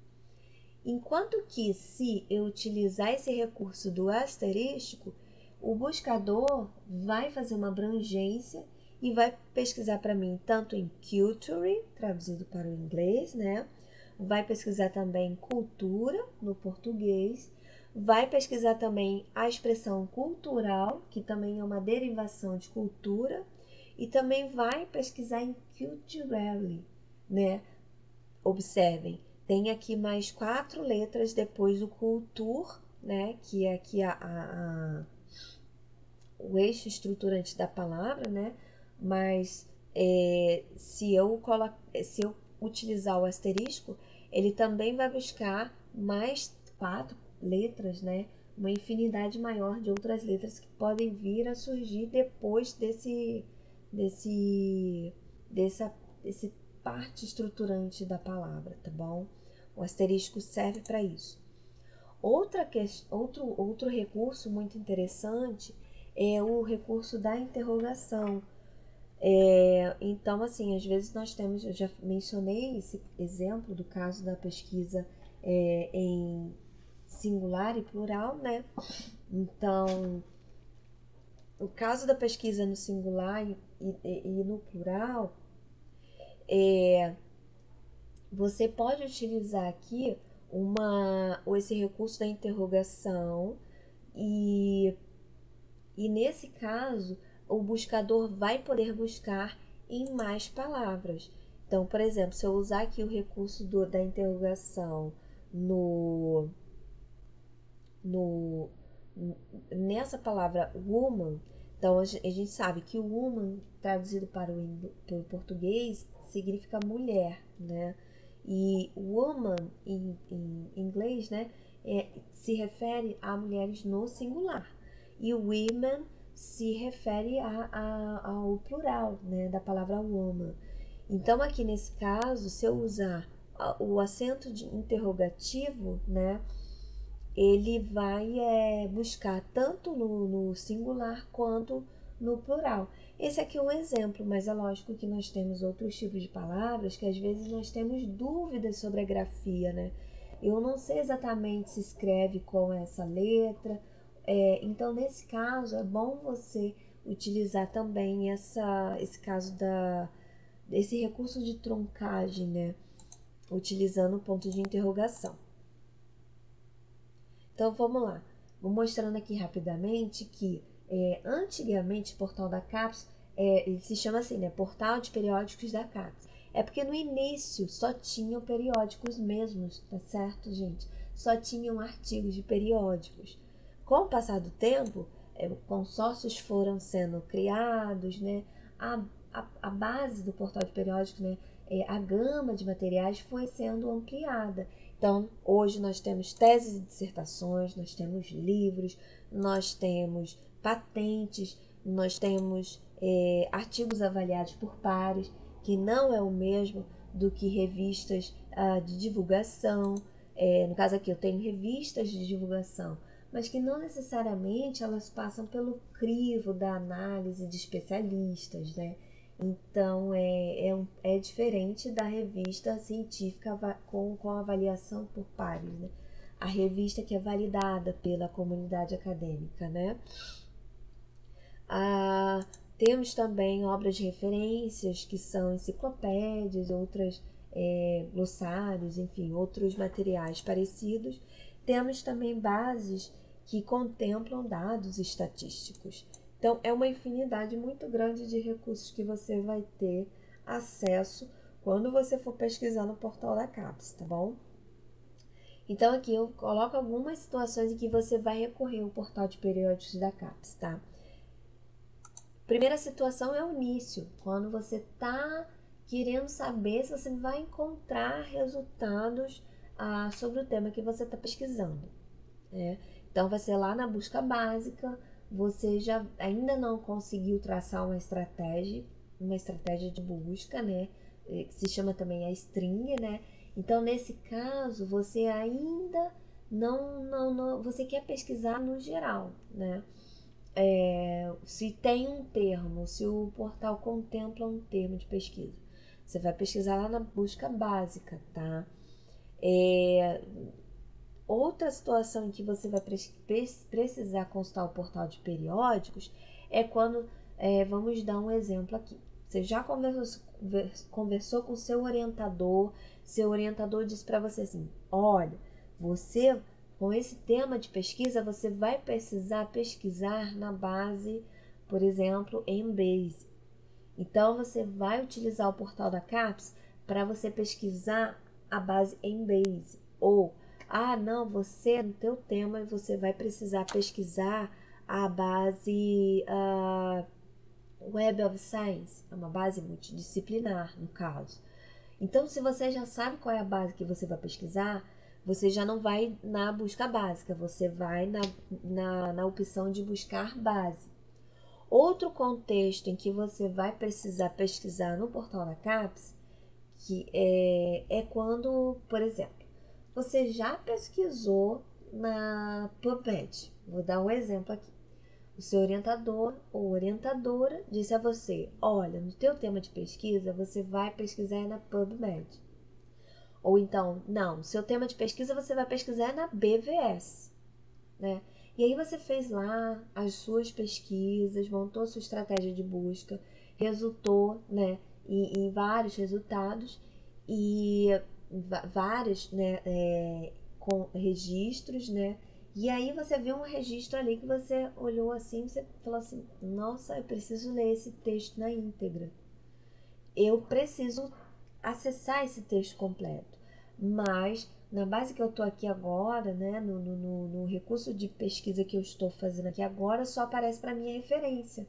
Enquanto que, se eu utilizar esse recurso do asterístico, o buscador vai fazer uma abrangência e vai pesquisar para mim tanto em culture, traduzido para o inglês, né? Vai pesquisar também cultura, no português. Vai pesquisar também a expressão cultural, que também é uma derivação de cultura. E também vai pesquisar em culturally, né? Observem, tem aqui mais 4 letras depois do cultur, né? Que é aqui o eixo estruturante da palavra, né? Mas se eu utilizar o asterisco, ele também vai buscar mais 4 letras, né? Uma infinidade maior de outras letras que podem vir a surgir depois dessa parte estruturante da palavra, tá bom? O asterisco serve para isso. Outro recurso muito interessante é o recurso da interrogação. Então, assim, às vezes nós temos, eu já mencionei esse exemplo do caso da pesquisa em singular e plural, né? Então, o caso da pesquisa no singular e no plural, você pode utilizar aqui esse recurso da interrogação e nesse caso o buscador vai poder buscar em mais palavras. Então, por exemplo, se eu usar aqui o recurso da interrogação no, no, nessa palavra woman, então a gente sabe que o woman, traduzido para o português, significa mulher, né? E woman em inglês, né, se refere a mulheres no singular. E women se refere ao plural, né, da palavra woman. Então, aqui nesse caso, se eu usar o acento de interrogativo, né, ele vai buscar tanto no singular quanto no plural. Esse aqui é um exemplo, mas é lógico que nós temos outros tipos de palavras que às vezes nós temos dúvidas sobre a grafia, né? Eu não sei exatamente se escreve com essa letra, então nesse caso é bom você utilizar também esse caso desse recurso de truncagem, né? Utilizando o ponto de interrogação. Então vamos lá, vou mostrando aqui rapidamente que antigamente o portal da CAPES ele se chama assim, né? Portal de periódicos da CAPES. É porque no início só tinham periódicos mesmos, tá certo, gente? Só tinham artigos de periódicos. Com o passar do tempo, consórcios foram sendo criados, né? a base do portal de periódicos, né, a gama de materiais foi sendo ampliada. Então, hoje nós temos teses e dissertações, nós temos livros, nós temos patentes, nós temos artigos avaliados por pares, que não é o mesmo do que revistas de divulgação. No caso aqui, eu tenho revistas de divulgação, mas que não necessariamente elas passam pelo crivo da análise de especialistas, né? Então, é diferente da revista científica com avaliação por pares, né? A revista que é validada pela comunidade acadêmica, né? Temos também obras de referências, que são enciclopédias, outras glossários, enfim, outros materiais parecidos. Temos também bases que contemplam dados estatísticos. Então, é uma infinidade muito grande de recursos que você vai ter acesso quando você for pesquisar no portal da CAPES, tá bom? Então, aqui eu coloco algumas situações em que você vai recorrer ao portal de periódicos da CAPES, tá? Primeira situação é o início, quando você está querendo saber se você vai encontrar resultados sobre o tema que você está pesquisando, né? Então, vai ser lá na busca básica, você já ainda não conseguiu traçar uma estratégia de busca, né? Que se chama também a string, né? Então, nesse caso, você ainda não você quer pesquisar no geral, né? Se tem um termo, se o portal contempla um termo de pesquisa, você vai pesquisar lá na busca básica, tá? Outra situação em que você vai precisar consultar o portal de periódicos é quando, vamos dar um exemplo aqui. Você já conversou com seu orientador disse para você assim: olha, você com esse tema de pesquisa, você vai precisar pesquisar na base, por exemplo, Embase. Então, você vai utilizar o portal da CAPES para você pesquisar a base Embase. Ou, não, você, no teu tema, você vai precisar pesquisar a base Web of Science, é uma base multidisciplinar, no caso. Então, se você já sabe qual é a base que você vai pesquisar, você já não vai na busca básica, você vai na opção de buscar base. Outro contexto em que você vai precisar pesquisar no portal da CAPES que é quando, por exemplo, você já pesquisou na PubMed. Vou dar um exemplo aqui. O seu orientador ou orientadora disse a você: olha, no teu tema de pesquisa você vai pesquisar na PubMed. Ou então, não, seu tema de pesquisa você vai pesquisar na BVS, né? E aí você fez lá as suas pesquisas, montou a sua estratégia de busca, resultou, né, em vários resultados e vários, né, com registros, né? E aí você viu um registro ali que você olhou assim, você falou assim: nossa, eu preciso ler esse texto na íntegra. Eu preciso acessar esse texto completo. Mas na base que eu estou aqui agora, né, no recurso de pesquisa que eu estou fazendo aqui agora, só aparece para mim a referência.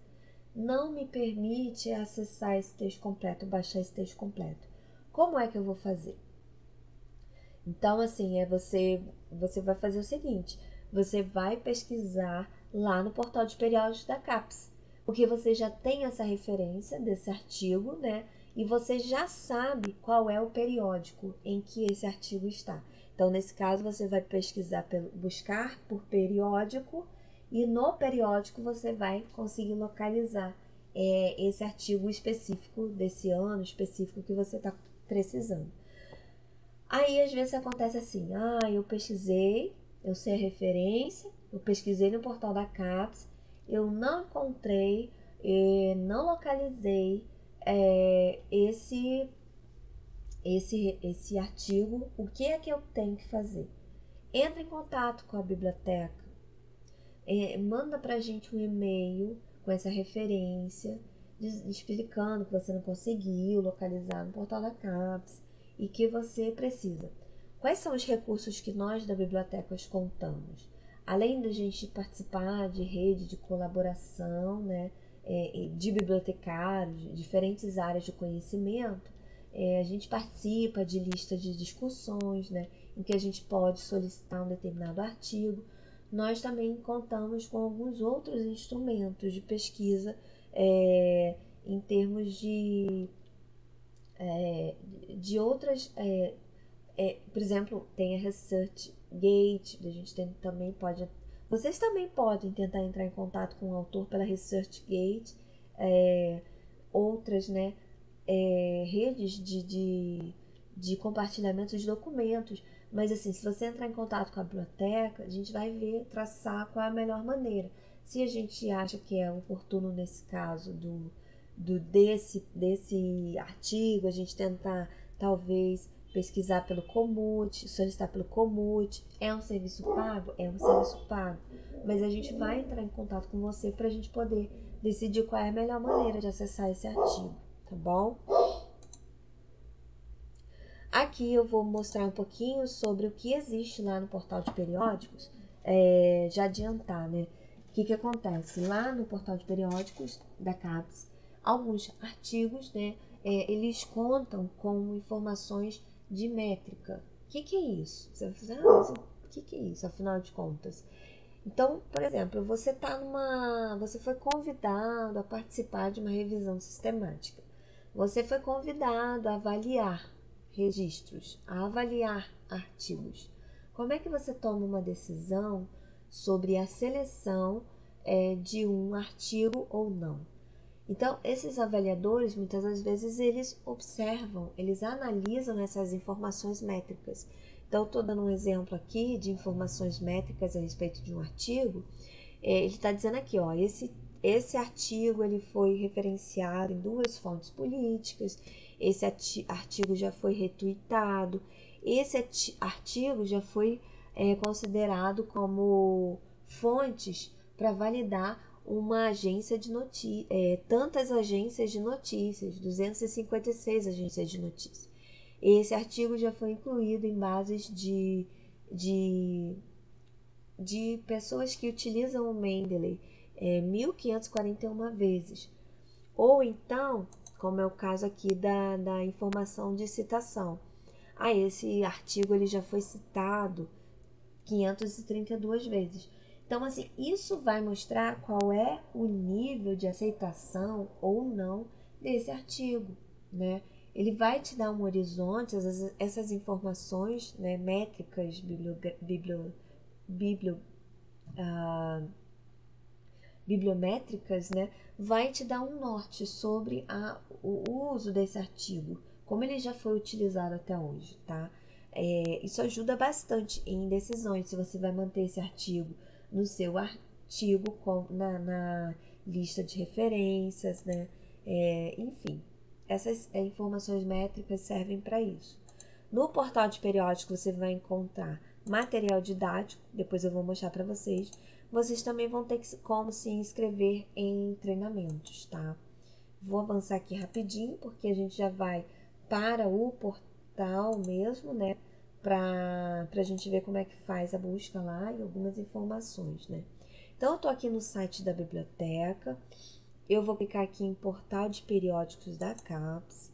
Não me permite acessar esse texto completo, baixar esse texto completo. Como é que eu vou fazer? Então, assim, você vai fazer o seguinte: você vai pesquisar lá no portal de periódicos da CAPES, porque você já tem essa referência desse artigo, né? E você já sabe qual é o periódico em que esse artigo está. Então, nesse caso, você vai buscar por periódico e no periódico você vai conseguir localizar esse artigo específico desse ano específico que você está precisando. Aí, às vezes, acontece assim: eu pesquisei, eu sei a referência, eu pesquisei no portal da CAPES, eu não encontrei, não localizei esse artigo. O que é que eu tenho que fazer? Entra em contato com a biblioteca, manda pra gente um e-mail com essa referência, explicando que você não conseguiu localizar no portal da CAPES e que você precisa. Quais são os recursos que nós da biblioteca contamos? Além da gente participar de rede de colaboração, né, de bibliotecários, de diferentes áreas de conhecimento, a gente participa de listas de discussões, né, em que a gente pode solicitar um determinado artigo. Nós também contamos com alguns outros instrumentos de pesquisa em termos de outras, por exemplo, tem a ResearchGate, a gente também pode. Vocês também podem tentar entrar em contato com o autor pela ResearchGate, outras, né, redes de compartilhamento de documentos. Mas assim, se você entrar em contato com a biblioteca, a gente vai traçar qual é a melhor maneira. Se a gente acha que é oportuno nesse caso desse artigo, a gente tentar talvez pesquisar pelo Komoot, solicitar pelo Komoot. É um serviço pago? É um serviço pago. Mas a gente vai entrar em contato com você para a gente poder decidir qual é a melhor maneira de acessar esse artigo, tá bom? Aqui eu vou mostrar um pouquinho sobre o que existe lá no portal de periódicos, já adiantar, né? O que acontece? Lá no portal de periódicos da CAPES, alguns artigos, né, eles contam com informações de métrica. O que é isso? Você vai fazer, mas o que é isso, afinal de contas? Então, por exemplo, você foi convidado a participar de uma revisão sistemática. Você foi convidado a avaliar registros, a avaliar artigos. Como é que você toma uma decisão sobre a seleção de um artigo ou não? Então, esses avaliadores, muitas das vezes, eles observam, eles analisam essas informações métricas. Então, estou dando um exemplo aqui de informações métricas a respeito de um artigo. Ele está dizendo aqui, ó, esse artigo ele foi referenciado em 2 fontes políticas, esse artigo já foi retweetado, esse artigo já foi considerado como fontes para validar uma agência de notícias, tantas agências de notícias, 256 agências de notícias. Esse artigo já foi incluído em bases de pessoas que utilizam o Mendeley 1.541 vezes. Ou então, como é o caso aqui da informação de citação. Esse artigo ele já foi citado 532 vezes. Então, assim, isso vai mostrar qual é o nível de aceitação ou não desse artigo, né? Ele vai te dar um horizonte, essas informações, né, métricas, bibliométricas, né, vai te dar um norte sobre o uso desse artigo, como ele já foi utilizado até hoje, tá? Isso ajuda bastante em decisões, se você vai manter esse artigo no seu artigo na lista de referências, né? Enfim, essas informações métricas servem para isso. No portal de periódicos você vai encontrar material didático, depois eu vou mostrar para vocês. Vocês também vão ter como se inscrever em treinamentos, tá? Vou avançar aqui rapidinho, porque a gente já vai para o portal mesmo, né? Para a gente ver como é que faz a busca lá e algumas informações, né? Então, eu tô aqui no site da biblioteca. Eu vou clicar aqui em portal de periódicos da CAPES.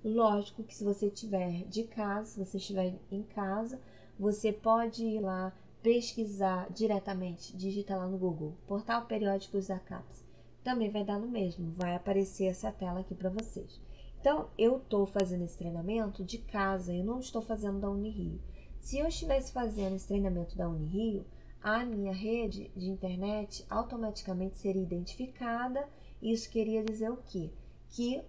Lógico que se você estiver de casa, se você estiver em casa, você pode ir lá pesquisar diretamente, digitar lá no Google, Portal Periódicos da CAPES. Também vai dar no mesmo, vai aparecer essa tela aqui para vocês. Então, eu estou fazendo esse treinamento de casa, eu não estou fazendo da Unirio. Se eu estivesse fazendo esse treinamento da Unirio, a minha rede de internet automaticamente seria identificada. Isso queria dizer o quê? Que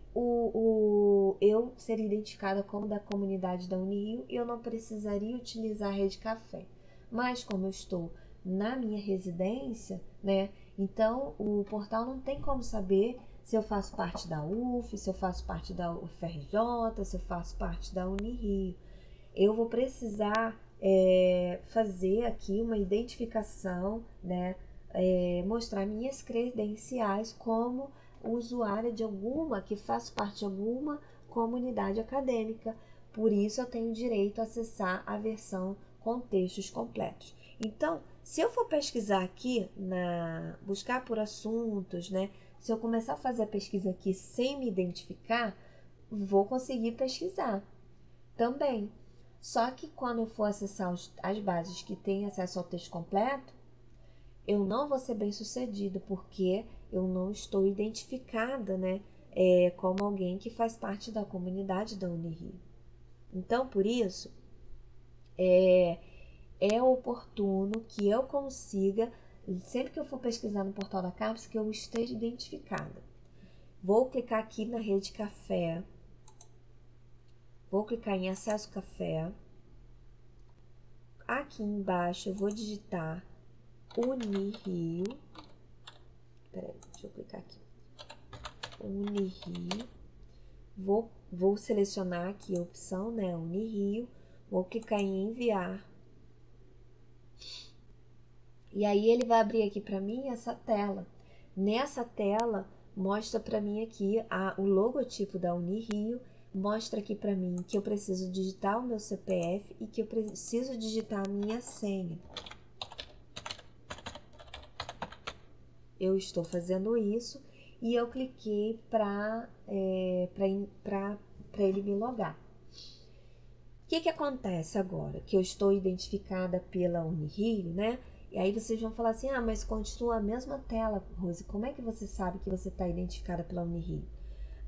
eu seria identificada como da comunidade da Unirio e eu não precisaria utilizar a rede café. Mas como eu estou na minha residência, né? Então o portal não tem como saber se eu faço parte da UF, se eu faço parte da UFRJ, se eu faço parte da Unirio. Eu vou precisar fazer aqui uma identificação, né? Mostrar minhas credenciais como usuária de alguma, que faço parte de alguma comunidade acadêmica. Por isso eu tenho direito a acessar a versão com textos completos. Então, se eu for pesquisar aqui, buscar por assuntos, né, Se eu começar a fazer a pesquisa aqui sem me identificar, vou conseguir pesquisar também. Só que quando eu for acessar as bases que têm acesso ao texto completo, eu não vou ser bem sucedida, porque eu não estou identificada, né, como alguém que faz parte da comunidade da Unirio. Então, por isso, é oportuno que eu consiga, sempre que eu for pesquisar no portal da CAPES, que eu esteja identificada. Vou clicar aqui na rede café, vou clicar em acesso café. Aqui embaixo eu vou digitar Unirio. Peraí, deixa eu clicar aqui. Unirio. Vou selecionar aqui a opção, né? Unirio. Vou clicar em enviar. E aí ele vai abrir aqui para mim essa tela. Nessa tela mostra para mim aqui o logotipo da Unirio, mostra aqui para mim que eu preciso digitar o meu CPF e que eu preciso digitar a minha senha. Eu estou fazendo isso e eu cliquei para ele me logar. O que acontece agora? Que eu estou identificada pela Unirio, né? E aí vocês vão falar assim, mas continua a mesma tela, Rose. Como é que você sabe que você está identificada pela Unirio?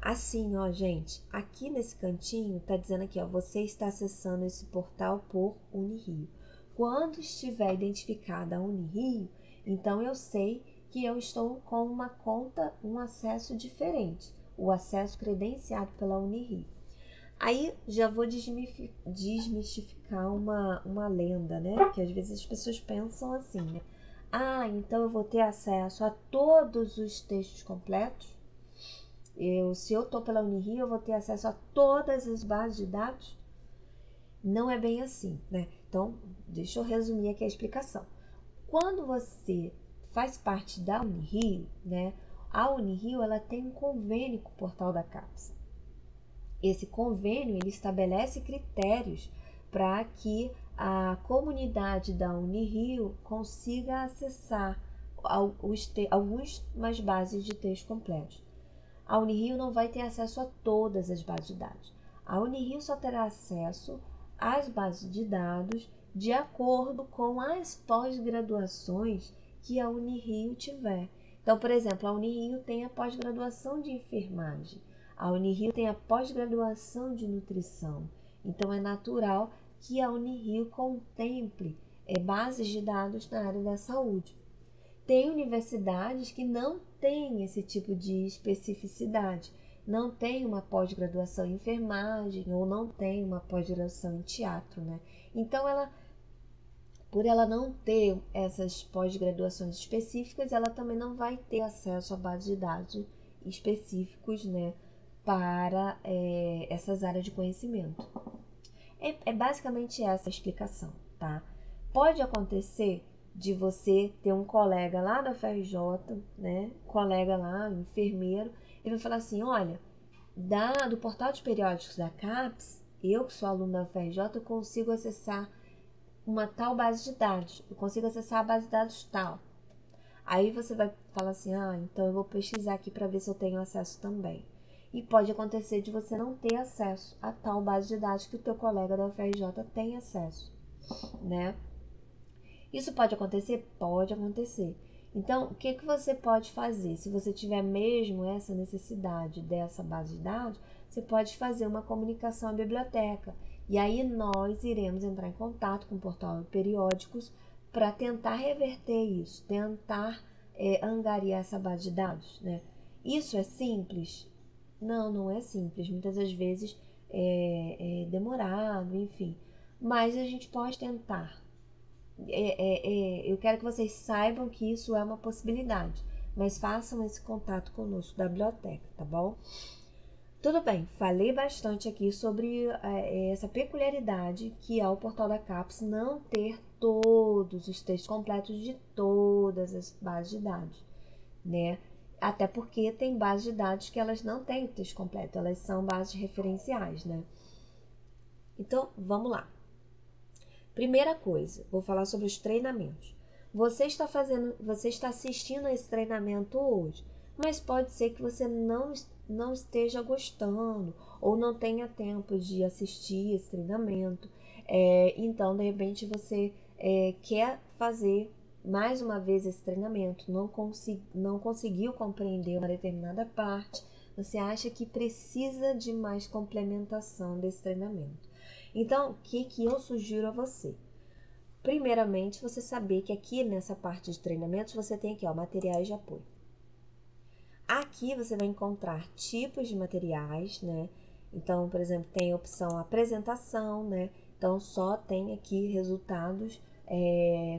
Assim, ó, gente, aqui nesse cantinho tá dizendo aqui, ó, você está acessando esse portal por Unirio. Quando estiver identificada a Unirio, então eu sei que eu estou com uma conta, um acesso diferente, o acesso credenciado pela Unirio. Aí já vou desmistificar uma lenda, né? Que às vezes as pessoas pensam assim, né? Então eu vou ter acesso a todos os textos completos? Se eu estou pela Unirio, eu vou ter acesso a todas as bases de dados? Não é bem assim, né? Então, deixa eu resumir aqui a explicação. Quando você faz parte da Unirio, né? A Unirio, ela tem um convênio com o portal da CAPES. Esse convênio, ele estabelece critérios para que a comunidade da Unirio consiga acessar algumas bases de texto completos. A Unirio não vai ter acesso a todas as bases de dados. A Unirio só terá acesso às bases de dados de acordo com as pós-graduações que a Unirio tiver. Então, por exemplo, a Unirio tem a pós-graduação de enfermagem. A Unirio tem a pós-graduação de nutrição. Então, é natural que a Unirio contemple bases de dados na área da saúde. Tem universidades que não têm esse tipo de especificidade, não tem uma pós-graduação em enfermagem ou não tem uma pós-graduação em teatro, né? Então, por ela não ter essas pós-graduações específicas, ela também não vai ter acesso a bases de dados específicos, né, para essas áreas de conhecimento. É basicamente essa a explicação, tá? Pode acontecer de você ter um colega lá da FRJ, né? Colega lá, enfermeiro, ele vai falar assim, olha, do portal de periódicos da CAPES, eu que sou aluno da FRJ, eu consigo acessar uma tal base de dados, eu consigo acessar a base de dados tal. Aí você vai falar assim, então eu vou pesquisar aqui para ver se eu tenho acesso também. E pode acontecer de você não ter acesso a tal base de dados que o teu colega da UFRJ tem acesso, né? Isso pode acontecer? Pode acontecer. Então, o que você pode fazer? Se você tiver mesmo essa necessidade dessa base de dados, você pode fazer uma comunicação à biblioteca. E aí nós iremos entrar em contato com o portal de periódicos para tentar reverter isso, tentar angariar essa base de dados, né? Isso é simples? Não, não é simples. Muitas das vezes é demorado, enfim. Mas a gente pode tentar. Eu quero que vocês saibam que isso é uma possibilidade, mas façam esse contato conosco da biblioteca, tá bom? Tudo bem, falei bastante aqui sobre essa peculiaridade que é o portal da CAPES não ter todos os textos completos de todas as bases de dados, né? Até porque tem bases de dados que elas não têm o texto completo, elas são bases referenciais, né? Então, vamos lá. Primeira coisa, vou falar sobre os treinamentos. Você está assistindo a esse treinamento hoje, mas pode ser que você não esteja gostando ou não tenha tempo de assistir esse treinamento. Então, de repente, você quer fazer mais uma vez esse treinamento, não conseguiu compreender uma determinada parte, você acha que precisa de mais complementação desse treinamento. Então, o que eu sugiro a você? Primeiramente, você saber que aqui nessa parte de treinamentos, você tem aqui, ó, materiais de apoio. Aqui você vai encontrar tipos de materiais, né? Então, por exemplo, tem a opção apresentação, né? Então, só tem aqui resultados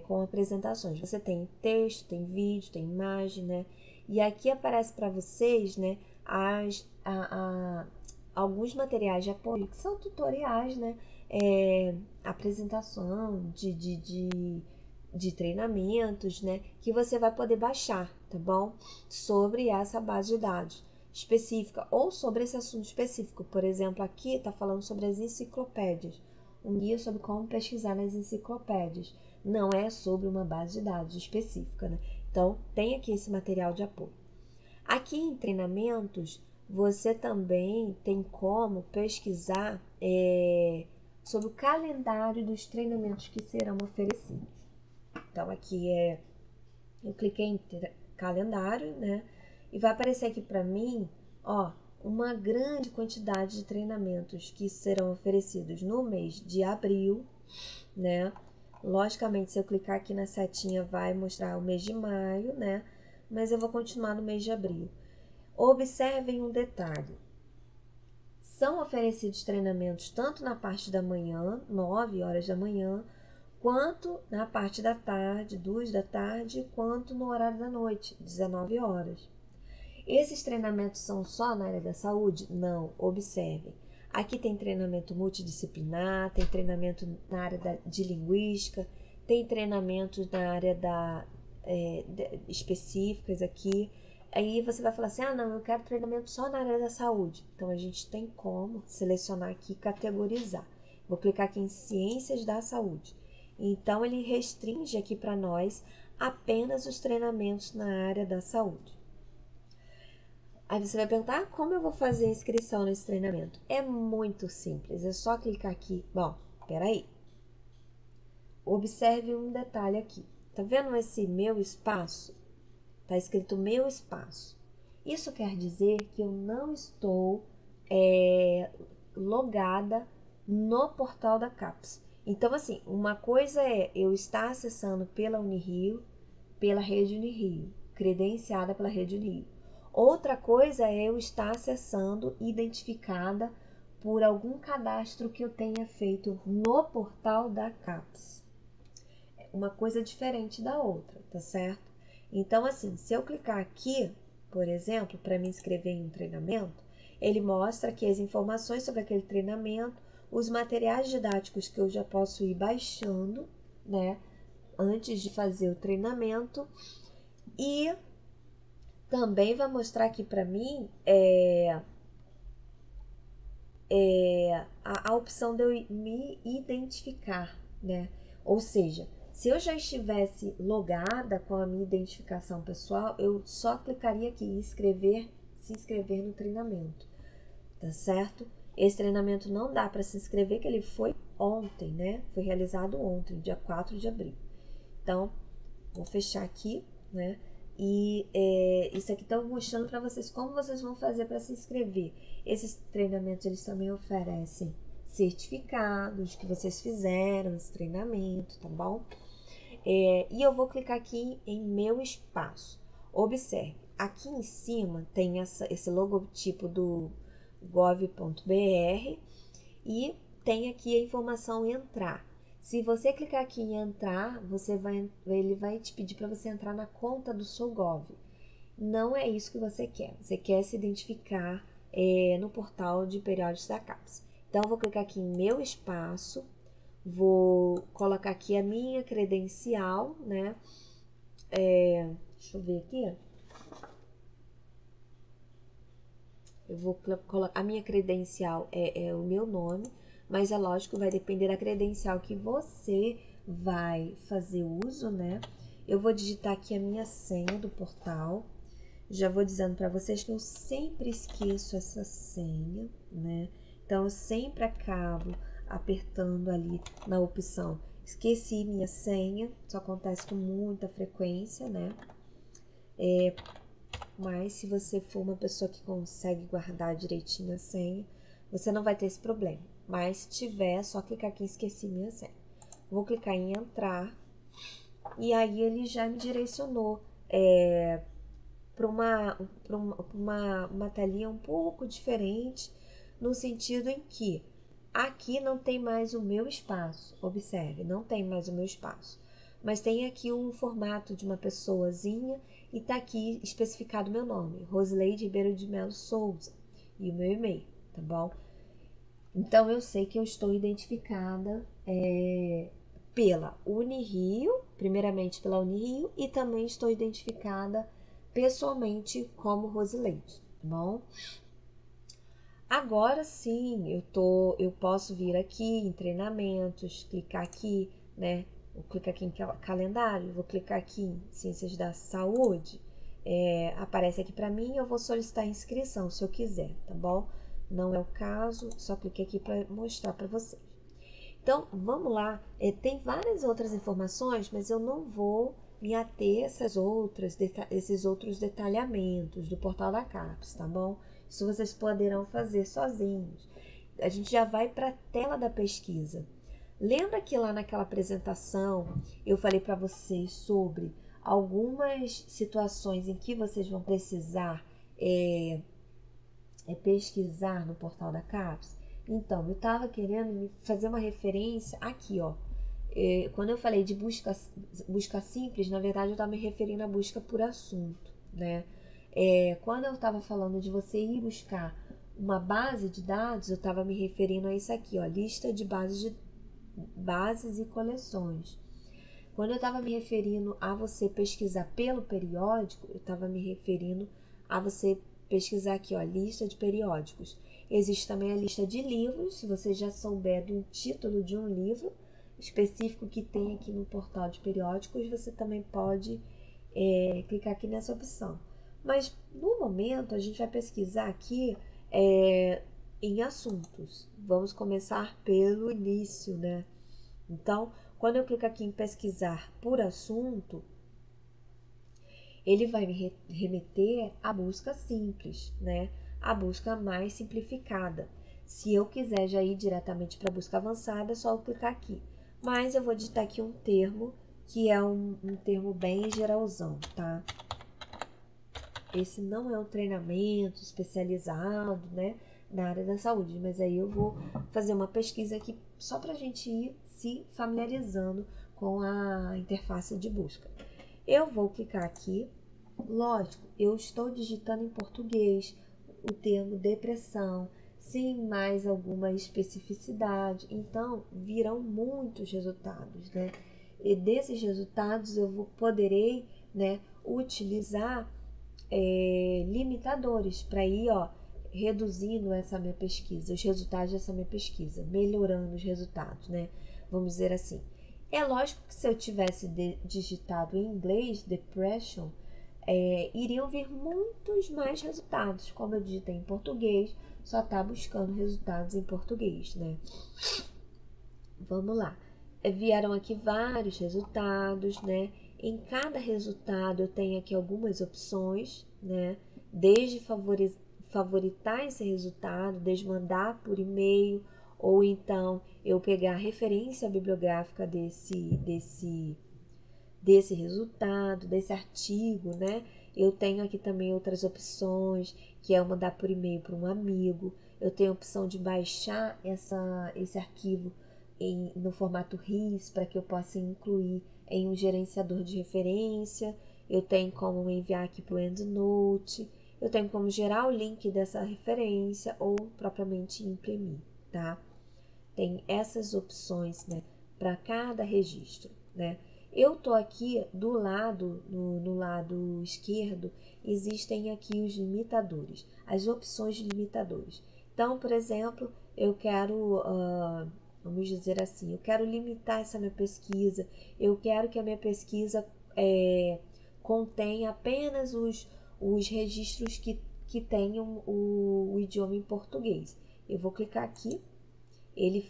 com apresentações. Você tem texto, tem vídeo, tem imagem, né? E aqui aparece para vocês, né, alguns materiais de apoio, que são tutoriais, né? Apresentação de treinamentos, né? Que você vai poder baixar, tá bom? Sobre essa base de dados específica ou sobre esse assunto específico. Por exemplo, aqui está falando sobre as enciclopédias. Um guia sobre como pesquisar nas enciclopédias. Não é sobre uma base de dados específica, né? Então, tem aqui esse material de apoio. Aqui em treinamentos, você também tem como pesquisar sobre o calendário dos treinamentos que serão oferecidos. Então, aqui eu cliquei em calendário, né? E vai aparecer aqui para mim, ó, uma grande quantidade de treinamentos que serão oferecidos no mês de abril, né? Logicamente, se eu clicar aqui na setinha, vai mostrar o mês de maio, né? Mas eu vou continuar no mês de abril. Observem um detalhe. São oferecidos treinamentos tanto na parte da manhã, 9 horas da manhã, quanto na parte da tarde, 2 da tarde, quanto no horário da noite, 19 horas. Esses treinamentos são só na área da saúde? Não, observem. Aqui tem treinamento multidisciplinar, tem treinamento na área de linguística, tem treinamentos na área específicas aqui. Aí você vai falar assim, não, eu quero treinamento só na área da saúde. Então, a gente tem como selecionar aqui e categorizar. Vou clicar aqui em Ciências da Saúde. Então, ele restringe aqui para nós apenas os treinamentos na área da saúde. Aí você vai perguntar, como eu vou fazer a inscrição nesse treinamento? É muito simples, é só clicar aqui. Bom, peraí. Observe um detalhe aqui. Tá vendo esse meu espaço? Tá escrito meu espaço. Isso quer dizer que eu não estou logada no portal da CAPES. Então, assim, uma coisa é eu estar acessando pela Unirio, pela rede Unirio, credenciada pela rede Unirio. Outra coisa é eu estar acessando identificada por algum cadastro que eu tenha feito no portal da CAPES. Uma coisa diferente da outra, tá certo? Então, assim, se eu clicar aqui, por exemplo, para me inscrever em um treinamento, ele mostra aqui as informações sobre aquele treinamento, os materiais didáticos que eu já posso ir baixando, né, antes de fazer o treinamento, e também vai mostrar aqui para mim a opção de eu me identificar, né? Ou seja, se eu já estivesse logada com a minha identificação pessoal, eu só clicaria aqui em se inscrever no treinamento, tá certo? Esse treinamento não dá para se inscrever, que ele foi ontem, né? Foi realizado ontem, dia 4 de abril. Então, vou fechar aqui, né? E isso aqui está mostrando para vocês como vocês vão fazer para se inscrever. Esses treinamentos, eles também oferecem certificados que vocês fizeram esse treinamento, tá bom? E eu vou clicar aqui em meu espaço. Observe, aqui em cima tem esse logotipo do gov.br e tem aqui a informação entrar. Se você clicar aqui em entrar, ele vai te pedir para você entrar na conta do seu Gov. Não é isso que você quer. Você quer se identificar no portal de periódicos da CAPES. Então, eu vou clicar aqui em meu espaço, vou colocar aqui a minha credencial, né? Deixa eu ver aqui. Eu vou colocar a minha credencial é o meu nome, mas é lógico, vai depender da credencial que você vai fazer uso, né? Eu vou digitar aqui a minha senha do portal. Já vou dizendo para vocês que eu sempre esqueço essa senha, né? Então, eu sempre acabo apertando ali na opção esqueci minha senha. Isso acontece com muita frequência, né? Mas se você for uma pessoa que consegue guardar direitinho a senha, você não vai ter esse problema. Mas se tiver, é só clicar aqui em esqueci minha senha. Vou clicar em entrar e aí ele já me direcionou para uma telinha um pouco diferente, no sentido em que aqui não tem mais o meu espaço. Observe, não tem mais o meu espaço. Mas tem aqui um formato de uma pessoazinha e está aqui especificado meu nome, Rosileide Ribeiro de Melo Souza, e o meu e-mail, tá bom? Então eu sei que eu estou identificada pela Unirio, primeiramente pela Unirio, e também estou identificada pessoalmente como Rosileide, tá bom? Agora sim, eu posso vir aqui em treinamentos, clicar aqui, né? Vou clicar aqui em calendário, vou clicar aqui em ciências da saúde. Aparece aqui para mim, eu vou solicitar inscrição se eu quiser, tá bom? Não é o caso, só cliquei aqui para mostrar para vocês. Então, vamos lá. Tem várias outras informações, mas eu não vou me ater a esses outros detalhamentos do portal da CAPES, tá bom? Isso vocês poderão fazer sozinhos. A gente já vai para a tela da pesquisa. Lembra que lá naquela apresentação eu falei para vocês sobre algumas situações em que vocês vão precisar pesquisar no portal da CAPES? Então, eu estava querendo fazer uma referência aqui, ó. Quando eu falei de busca simples, na verdade eu estava me referindo à busca por assunto, né? Quando eu estava falando de você ir buscar uma base de dados, eu estava me referindo a isso aqui, ó, lista de bases e coleções. Quando eu estava me referindo a você pesquisar pelo periódico, eu estava me referindo a você pesquisar aqui, ó, lista de periódicos. Existe também a lista de livros, se você já souber do título de um livro específico que tem aqui no portal de periódicos, você também pode clicar aqui nessa opção. Mas no momento a gente vai pesquisar aqui em assuntos. Vamos começar pelo início, né? Então, quando eu clico aqui em pesquisar por assunto, ele vai me remeter à busca simples, né? A busca mais simplificada. Se eu quiser já ir diretamente para a busca avançada, é só eu clicar aqui. Mas eu vou digitar aqui um termo, que é um termo bem geralzão, tá? Esse não é um treinamento especializado, né, na área da saúde, mas aí eu vou fazer uma pesquisa aqui só para a gente ir se familiarizando com a interface de busca. Eu vou clicar aqui, lógico, eu estou digitando em português o termo depressão, sem mais alguma especificidade, então virão muitos resultados, né? E desses resultados eu poderei, né, utilizar limitadores para ir, ó, reduzindo essa minha pesquisa, os resultados dessa minha pesquisa, melhorando os resultados, né? Vamos dizer assim. É lógico que se eu tivesse digitado em inglês, depression, iriam vir muitos mais resultados. Como eu digitei em português, só está buscando resultados em português, né? Vamos lá. Vieram aqui vários resultados, né? Em cada resultado eu tenho aqui algumas opções, né? Desde favoritar esse resultado, desde mandar por e-mail, ou então eu pegar a referência bibliográfica desse resultado, desse artigo, né? Eu tenho aqui também outras opções, que é eu mandar por e-mail para um amigo. Eu tenho a opção de baixar esse arquivo no formato RIS para que eu possa incluir em um gerenciador de referência. Eu tenho como enviar aqui para o EndNote. Eu tenho como gerar o link dessa referência ou propriamente imprimir, tá? Tem essas opções, né, para cada registro, né? Eu tô aqui do lado, no lado esquerdo, existem aqui os limitadores, as opções de limitadores. Então, por exemplo, eu quero, vamos dizer assim, eu quero limitar essa minha pesquisa, eu quero que a minha pesquisa contenha apenas os registros que tenham o idioma em português. Eu vou clicar aqui, ele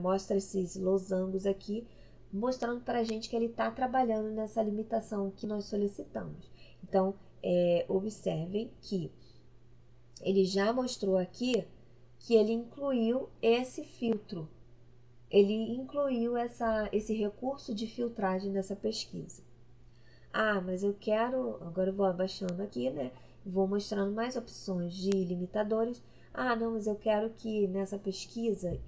mostra esses losangos aqui, mostrando para a gente que ele está trabalhando nessa limitação que nós solicitamos. Então, observem que ele já mostrou aqui que ele incluiu esse filtro. Ele incluiu esse recurso de filtragem nessa pesquisa. Ah, mas eu quero... Agora eu vou abaixando aqui, né? Vou mostrando mais opções de limitadores. Ah, não, mas eu quero que nessa pesquisa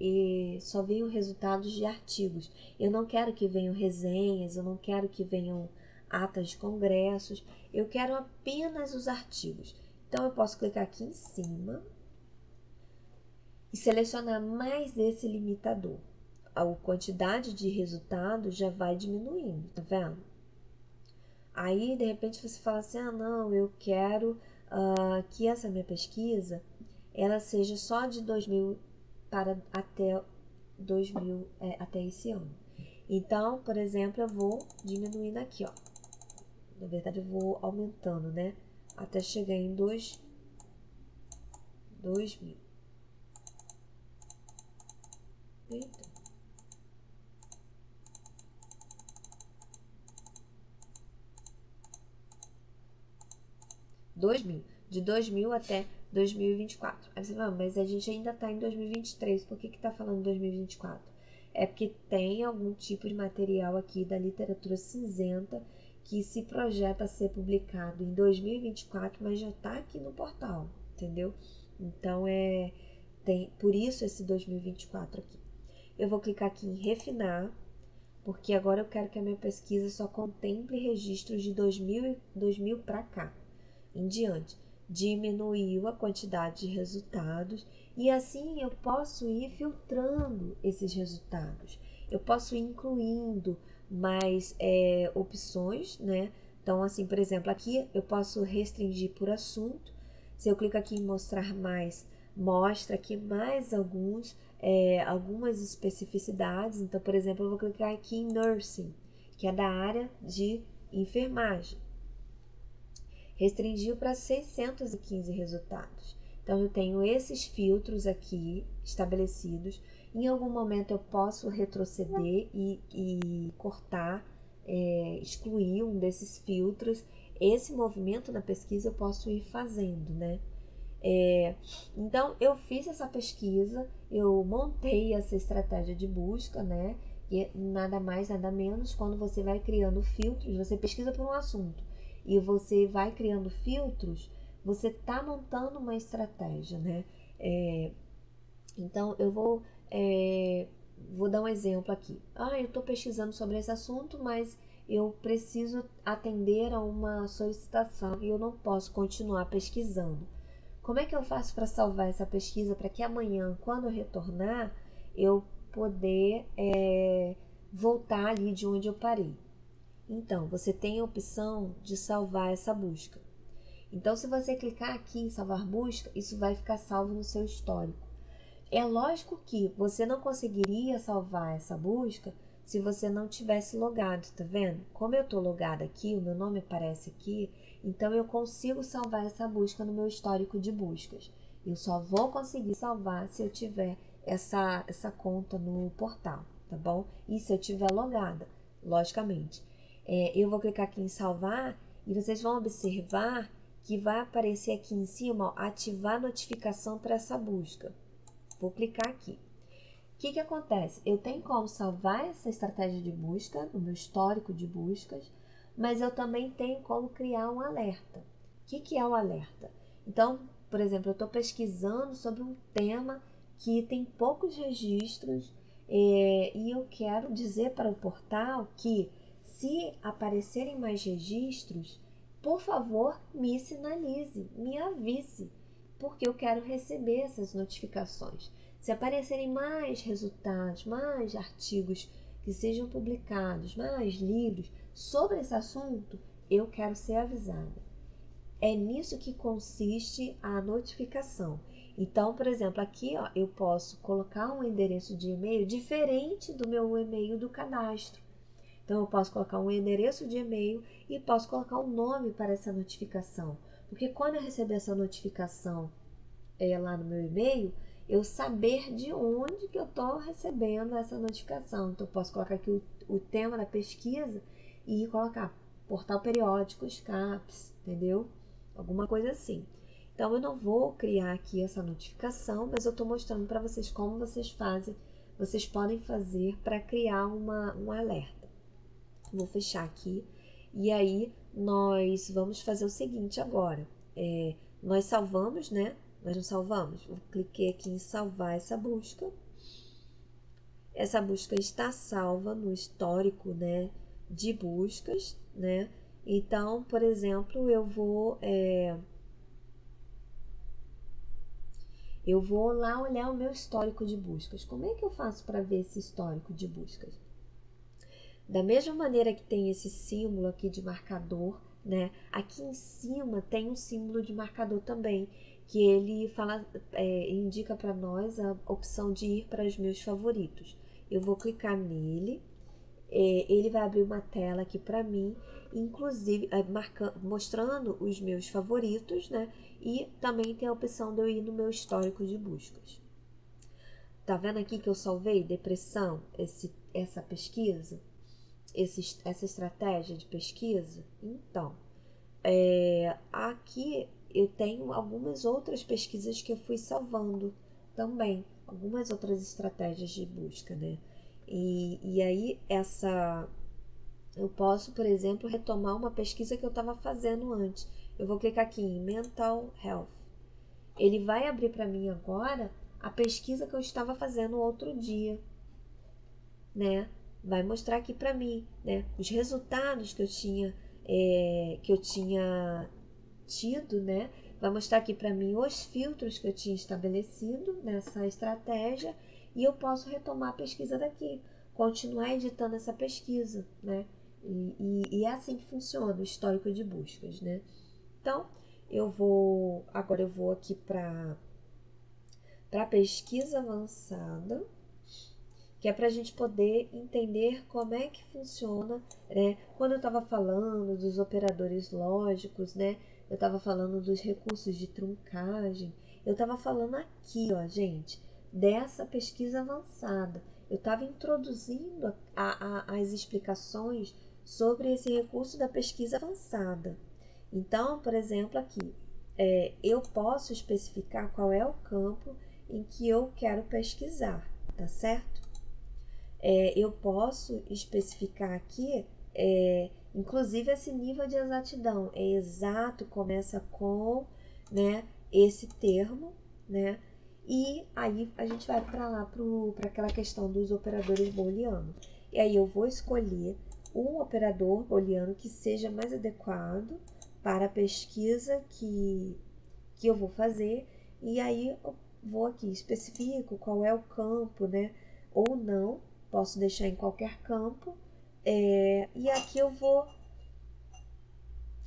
só venham resultados de artigos. Eu não quero que venham resenhas, eu não quero que venham atas de congressos. Eu quero apenas os artigos. Então, eu posso clicar aqui em cima e selecionar mais esse limitador. A quantidade de resultados já vai diminuindo, tá vendo? Aí, de repente, você fala assim, ah, não, eu quero que essa minha pesquisa, ela seja só de 2000 até 2000, até esse ano. Então, por exemplo, eu vou diminuindo aqui, ó. Na verdade, eu vou aumentando, né? Até chegar em 2000. Eita. De 2000 até 2024. Aí você fala, mas a gente ainda está em 2023, por que está falando 2024? É porque tem algum tipo de material aqui da literatura cinzenta que se projeta a ser publicado em 2024, mas já está aqui no portal, entendeu? Então, por isso esse 2024 aqui. Eu vou clicar aqui em refinar, porque agora eu quero que a minha pesquisa só contemple registros de 2000 para cá em diante. Diminuiu a quantidade de resultados e assim eu posso ir filtrando esses resultados. Eu posso ir incluindo mais opções, né? Então, assim, por exemplo, aqui eu posso restringir por assunto. Se eu clico aqui em mostrar mais, mostra aqui mais algumas especificidades. Então, por exemplo, eu vou clicar aqui em nursing, que é da área de enfermagem. Restringiu para 615 resultados. Então, eu tenho esses filtros aqui estabelecidos. Em algum momento, eu posso retroceder e cortar, excluir um desses filtros. Esse movimento na pesquisa eu posso ir fazendo, né? Então, eu fiz essa pesquisa, eu montei essa estratégia de busca, né? E nada mais, nada menos, quando você vai criando filtros, você pesquisa por um assunto e você vai criando filtros, você está montando uma estratégia, né? Então, eu vou dar um exemplo aqui. Ah, eu estou pesquisando sobre esse assunto, mas eu preciso atender a uma solicitação e eu não posso continuar pesquisando. Como é que eu faço para salvar essa pesquisa para que amanhã, quando eu retornar, eu poder voltar ali de onde eu parei? Então, você tem a opção de salvar essa busca. Então, se você clicar aqui em salvar busca, isso vai ficar salvo no seu histórico. É lógico que você não conseguiria salvar essa busca se você não tivesse logado, tá vendo? Como eu tô logada aqui, o meu nome aparece aqui, então eu consigo salvar essa busca no meu histórico de buscas. Eu só vou conseguir salvar se eu tiver essa conta no portal, tá bom? E se eu tiver logada, logicamente. Eu vou clicar aqui em salvar e vocês vão observar que vai aparecer aqui em cima, ó, ativar notificação para essa busca. Vou clicar aqui. O que acontece? Eu tenho como salvar essa estratégia de busca no meu histórico de buscas, mas eu também tenho como criar um alerta. O que é o alerta? Então, por exemplo, eu estou pesquisando sobre um tema que tem poucos registros e eu quero dizer para o portal que, se aparecerem mais registros, por favor, me sinalize, me avise, porque eu quero receber essas notificações. Se aparecerem mais resultados, mais artigos que sejam publicados, mais livros sobre esse assunto, eu quero ser avisada. É nisso que consiste a notificação. Então, por exemplo, aqui ó, eu posso colocar um endereço de e-mail diferente do meu e-mail do cadastro. Então, eu posso colocar um endereço de e-mail e posso colocar um nome para essa notificação. Porque quando eu receber essa notificação lá no meu e-mail, eu saber de onde que eu estou recebendo essa notificação. Então, eu posso colocar aqui o tema da pesquisa e colocar portal periódicos, CAPES, entendeu? Alguma coisa assim. Então, eu não vou criar aqui essa notificação, mas eu estou mostrando para vocês como vocês podem fazer para criar um alerta. Vou fechar aqui e aí nós vamos fazer o seguinte agora. Nós salvamos, né? Nós não salvamos. Eu cliquei aqui em salvar essa busca. Essa busca está salva no histórico, né, de buscas, né? Então, por exemplo, eu vou lá olhar o meu histórico de buscas. Como é que eu faço para ver esse histórico de buscas? Da mesma maneira que tem esse símbolo aqui de marcador, né? Aqui em cima tem um símbolo de marcador também, que ele indica para nós a opção de ir para os meus favoritos. Eu vou clicar nele, ele vai abrir uma tela aqui para mim, inclusive mostrando os meus favoritos, né? E também tem a opção de eu ir no meu histórico de buscas. Tá vendo aqui que eu salvei depressão, essa pesquisa? Essa estratégia de pesquisa? Então, aqui eu tenho algumas outras pesquisas que eu fui salvando também, algumas outras estratégias de busca, né? E aí eu posso, por exemplo, retomar uma pesquisa que eu estava fazendo antes. Eu vou clicar aqui em Mental Health. Ele vai abrir para mim agora a pesquisa que eu estava fazendo outro dia, né? Vai mostrar aqui para mim, né, os resultados que eu tinha tido, né? Vai mostrar aqui para mim os filtros que eu tinha estabelecido nessa estratégia e eu posso retomar a pesquisa daqui, continuar editando essa pesquisa, né? E é assim que funciona o histórico de buscas, né? Então, agora eu vou aqui para pesquisa avançada, que é para a gente poder entender como é que funciona, né? Quando eu estava falando dos operadores lógicos, né? Eu estava falando dos recursos de truncagem, eu estava falando aqui, ó, gente, dessa pesquisa avançada. Eu estava introduzindo as explicações sobre esse recurso da pesquisa avançada. Então, por exemplo, aqui, eu posso especificar qual é o campo em que eu quero pesquisar, tá certo? Eu posso especificar aqui, inclusive esse nível de exatidão. É exato, começa com, né, esse termo, né? E aí a gente vai para lá, para aquela questão dos operadores booleanos. E aí eu vou escolher um operador booleano que seja mais adequado para a pesquisa que eu vou fazer. E aí eu vou aqui, especifico qual é o campo, né? Ou não, posso deixar em qualquer campo. E aqui eu vou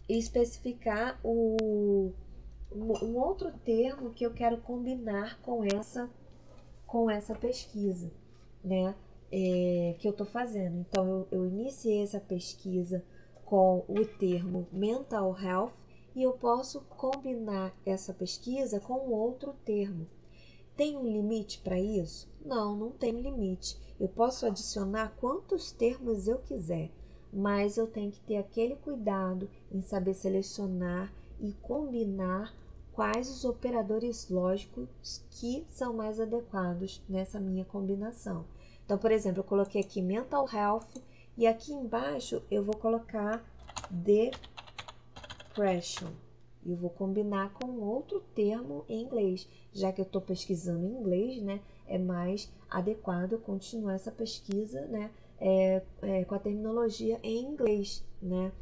especificar um outro termo que eu quero combinar com essa pesquisa, né? Que eu estou fazendo. Então, eu iniciei essa pesquisa com o termo mental health e eu posso combinar essa pesquisa com outro termo. Tem um limite para isso? Não, não tem limite. Eu posso adicionar quantos termos eu quiser, mas eu tenho que ter aquele cuidado em saber selecionar e combinar quais os operadores lógicos que são mais adequados nessa minha combinação. Então, por exemplo, eu coloquei aqui mental health e aqui embaixo eu vou colocar depression. E eu vou combinar com outro termo em inglês, já que eu estou pesquisando em inglês, né? É mais adequado eu continuar essa pesquisa, né? Com a terminologia em inglês, né?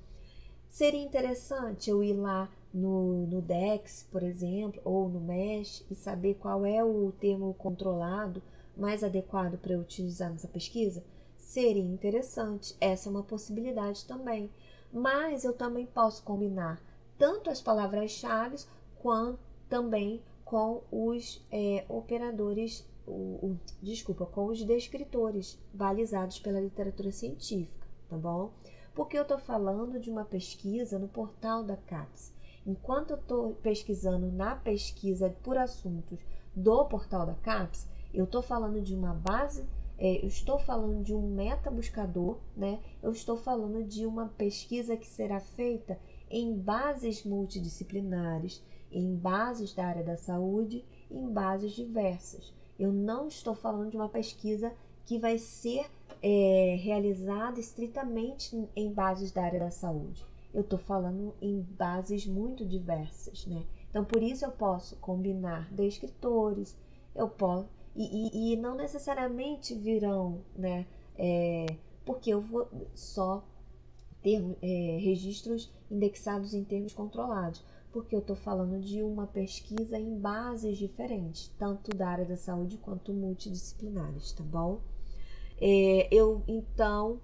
Seria interessante eu ir lá no Dex, por exemplo, ou no Mesh e saber qual é o termo controlado mais adequado para eu utilizar nessa pesquisa? Seria interessante, essa é uma possibilidade também. Mas eu também posso combinar tanto as palavras-chave quanto também com os operadores, com os descritores balizados pela literatura científica, tá bom? Porque eu estou falando de uma pesquisa no portal da CAPES. Enquanto eu estou pesquisando na pesquisa por assuntos do portal da CAPES, eu estou falando de uma base, eu estou falando de um metabuscador, né? Eu estou falando de uma pesquisa que será feita em bases multidisciplinares, em bases da área da saúde, em bases diversas. Eu não estou falando de uma pesquisa que vai ser realizada estritamente em bases da área da saúde. Eu estou falando em bases muito diversas, né? Então, por isso eu posso combinar descritores, eu posso, e não necessariamente virão, né? Porque eu vou só ter registros indexados em termos controlados, porque eu estou falando de uma pesquisa em bases diferentes, tanto da área da saúde quanto multidisciplinares, tá bom? Então,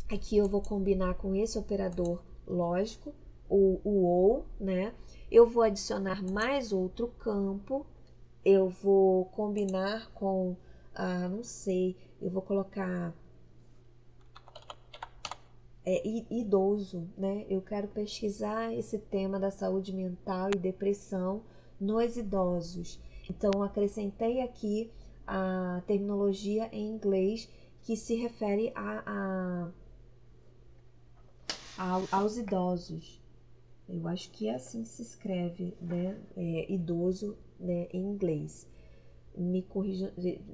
aqui eu vou combinar com esse operador lógico, o ou, né? Eu vou adicionar mais outro campo, eu vou combinar com, não sei, eu vou colocar idoso, né? Eu quero pesquisar esse tema da saúde mental e depressão nos idosos. Então, acrescentei aqui a terminologia em inglês que se refere aos idosos. Eu acho que é assim que se escreve, né? Idoso, né? Em inglês. Me corrijam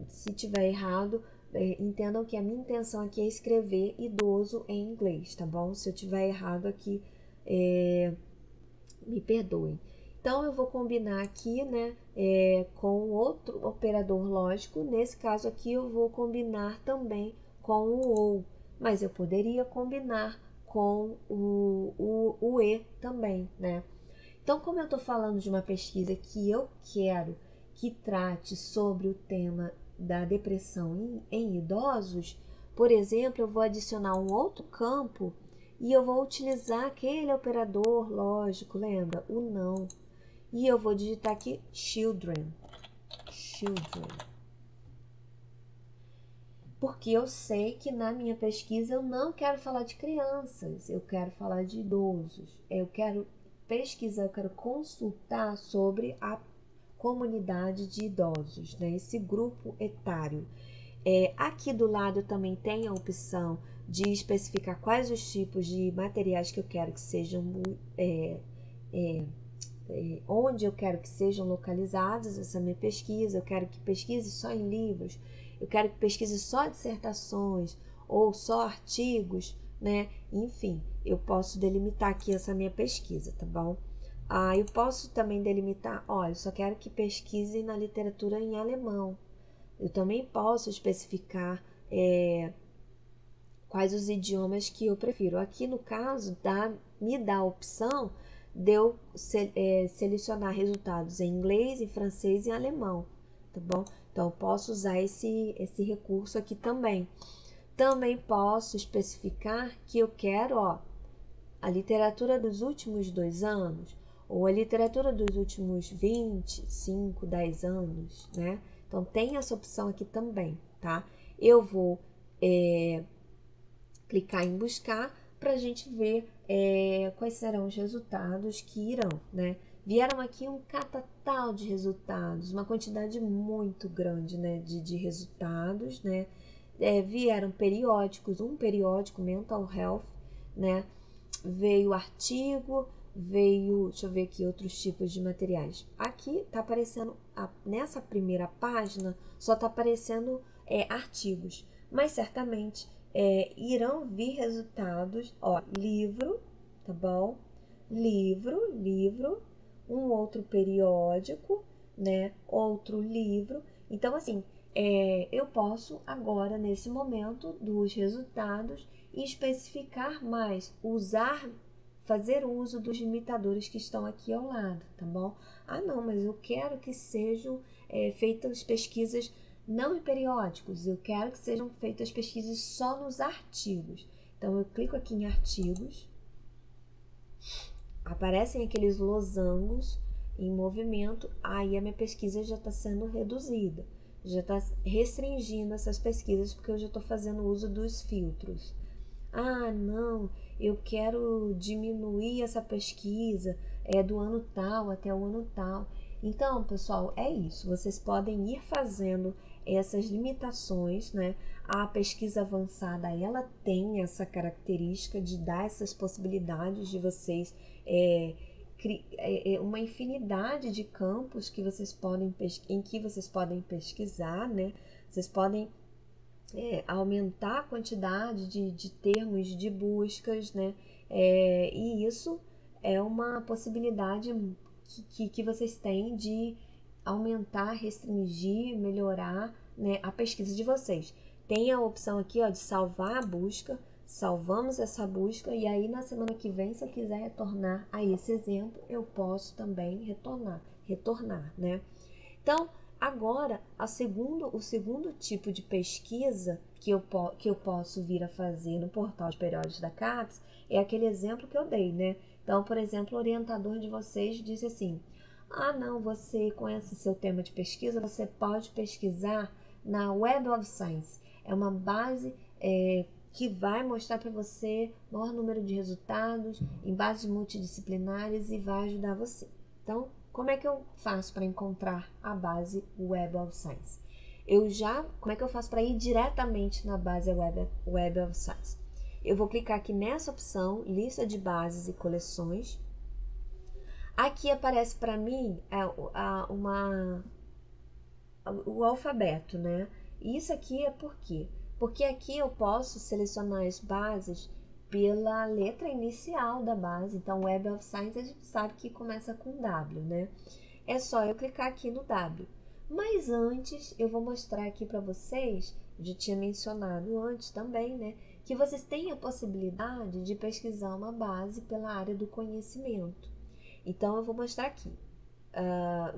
se tiver errado. Entendam que a minha intenção aqui é escrever idoso em inglês, tá bom? Se eu tiver errado aqui, me perdoem. Então, eu vou combinar aqui, né, com outro operador lógico. Nesse caso aqui, eu vou combinar também com o ou, mas eu poderia combinar com o e também, né? Então, como eu estou falando de uma pesquisa que eu quero que trate sobre o tema da depressão em idosos, por exemplo, eu vou adicionar um outro campo e eu vou utilizar aquele operador lógico, lembra? O não. E eu vou digitar aqui children. Porque eu sei que na minha pesquisa eu não quero falar de crianças, eu quero falar de idosos. Eu quero pesquisar, eu quero consultar sobre a comunidade de idosos, né? Esse grupo etário. Aqui do lado também tem a opção de especificar quais os tipos de materiais que eu quero que sejam, onde eu quero que sejam localizados essa minha pesquisa. Eu quero que pesquise só em livros, eu quero que pesquise só dissertações ou só artigos, né? Enfim, eu posso delimitar aqui essa minha pesquisa, tá bom? Eu posso também delimitar, olha, eu só quero que pesquise na literatura em alemão. Eu também posso especificar quais os idiomas que eu prefiro. Aqui no caso, me dá a opção de eu selecionar resultados em inglês, em francês e em alemão, tá bom? Então, eu posso usar esse recurso aqui também. Também posso especificar que eu quero, a literatura dos últimos 2 anos, ou a literatura dos últimos 25, 10 anos, né? Então, tem essa opção aqui também, tá? Eu vou clicar em buscar para a gente ver quais serão os resultados que irão, né? Vieram aqui um catatal de resultados, uma quantidade muito grande, né, de resultados, né? Vieram periódicos, um periódico Mental Health, né? Veio artigo, deixa eu ver aqui outros tipos de materiais. Aqui tá aparecendo, nessa primeira página, só tá aparecendo artigos, mas certamente irão vir resultados, livro, tá bom? Livro, um outro periódico, né? Outro livro. Então, assim, eu posso agora, nesse momento dos resultados, especificar mais, fazer uso dos limitadores que estão aqui ao lado, tá bom? Não, mas eu quero que sejam feitas pesquisas não em periódicos, eu quero que sejam feitas pesquisas só nos artigos. Então, eu clico aqui em artigos, aparecem aqueles losangos em movimento, aí a minha pesquisa já está sendo reduzida, já está restringindo essas pesquisas, porque eu já estou fazendo uso dos filtros. Ah, não, eu quero diminuir essa pesquisa do ano tal até o ano tal. Então, pessoal, é isso. Vocês podem ir fazendo essas limitações, né? A pesquisa avançada, ela tem essa característica de dar essas possibilidades de vocês uma infinidade de campos que vocês podem em que vocês podem pesquisar, né? Vocês podem aumentar a quantidade de termos de buscas, né? E isso é uma possibilidade que vocês têm de aumentar, restringir, melhorar, né, a pesquisa de vocês. Tem a opção aqui, ó, de salvar a busca. Salvamos essa busca e aí na semana que vem, se eu quiser retornar a esse exemplo, eu posso também retornar, né? Então, agora, o segundo tipo de pesquisa que eu posso vir a fazer no portal de periódicos da CAPES é aquele exemplo que eu dei, né? Então, por exemplo, o orientador de vocês disse assim: ah, não, você com esse seu tema de pesquisa, você pode pesquisar na Web of Science. É uma base que vai mostrar para você o maior número de resultados em bases multidisciplinares e vai ajudar você. Então, como é que eu faço para encontrar a base Web of Science? Como é que eu faço para ir diretamente na base Web of Science? Eu vou clicar aqui nessa opção, lista de bases e coleções. Aqui aparece para mim o alfabeto, né? E isso aqui é por quê? Porque aqui eu posso selecionar as bases pela letra inicial da base. Então, Web of Science a gente sabe que começa com W, né? É só eu clicar aqui no W. Mas antes, eu vou mostrar aqui para vocês, eu já tinha mencionado antes também, né? Que vocês têm a possibilidade de pesquisar uma base pela área do conhecimento. Então, eu vou mostrar aqui.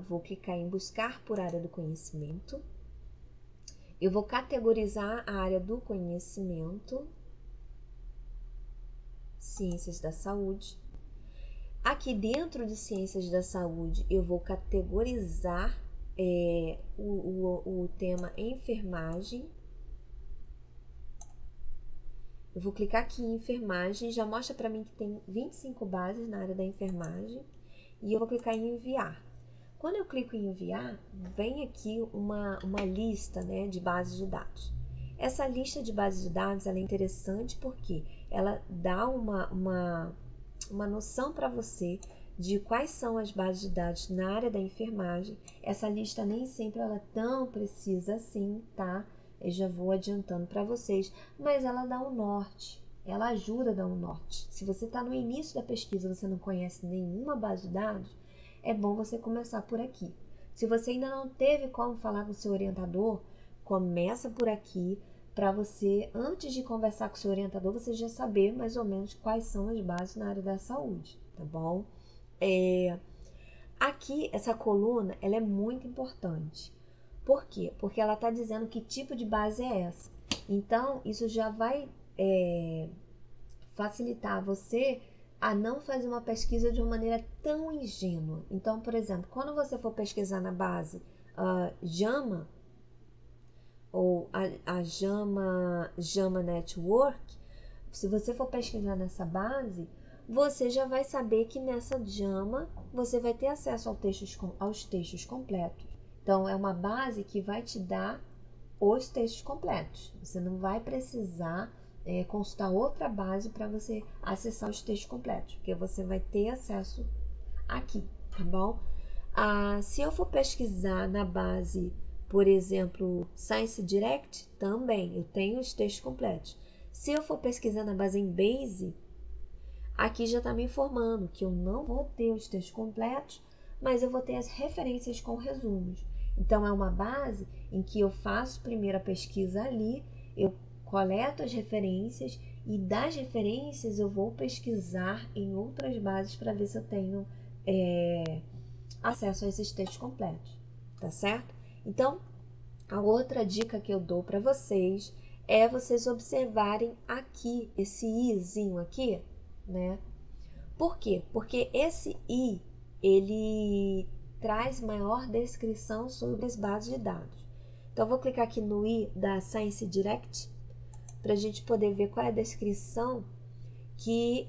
Vou clicar em buscar por área do conhecimento. Eu vou categorizar a área do conhecimento, ciências da saúde. Aqui dentro de ciências da saúde, eu vou categorizar o tema enfermagem. Eu vou clicar aqui em enfermagem, já mostra para mim que tem 25 bases na área da enfermagem. E eu vou clicar em enviar. Quando eu clico em enviar, vem aqui uma lista, né, de bases de dados. Essa lista de bases de dados ela é interessante porque ela dá uma noção para você de quais são as bases de dados na área da enfermagem. Essa lista nem sempre ela é tão precisa assim, tá? Eu já vou adiantando para vocês, mas ela dá um norte, ela ajuda a dar um norte. Se você está no início da pesquisa e você não conhece nenhuma base de dados, é bom você começar por aqui. Se você ainda não teve como falar com o seu orientador, começa por aqui para você, antes de conversar com o seu orientador, você já saber mais ou menos quais são as bases na área da saúde, tá bom? Aqui, essa coluna, ela é muito importante. Por quê? Porque ela está dizendo que tipo de base é essa. Então, isso já vai facilitar você a não fazer uma pesquisa de uma maneira tão ingênua. Então, por exemplo, quando você for pesquisar na base JAMA ou a JAMA Network, se você for pesquisar nessa base, você já vai saber que nessa JAMA você vai ter acesso aos textos completos. Então, é uma base que vai te dar os textos completos. Você não vai precisar consultar outra base para você acessar os textos completos, porque você vai ter acesso aqui, tá bom? Se eu for pesquisar na base, por exemplo, Science Direct, também eu tenho os textos completos. Se eu for pesquisar na base Embase, aqui já está me informando que eu não vou ter os textos completos, mas eu vou ter as referências com resumos. Então, é uma base em que eu faço primeiro a pesquisa ali, eu coleto as referências e das referências eu vou pesquisar em outras bases para ver se eu tenho acesso a esses textos completos, tá certo? Então, a outra dica que eu dou para vocês é vocês observarem aqui, esse izinho aqui, né? Por quê? Porque esse i, ele traz maior descrição sobre as bases de dados. Então, eu vou clicar aqui no i da Science Direct. para a gente poder ver qual é a descrição que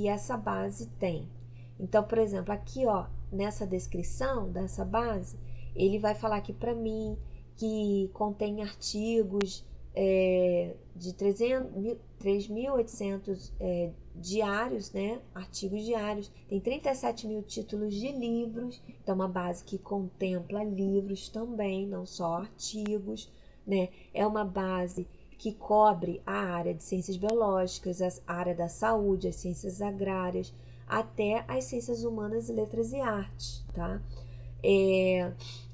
essa base tem. Então, por exemplo, aqui, ó, nessa descrição dessa base, ele vai falar aqui para mim que contém artigos de 3.800 diários, né? Artigos diários. Tem 37 mil títulos de livros. Então, uma base que contempla livros também, não só artigos, né? É uma base que cobre a área de ciências biológicas, a área da saúde, as ciências agrárias, até as ciências humanas, letras e artes, tá?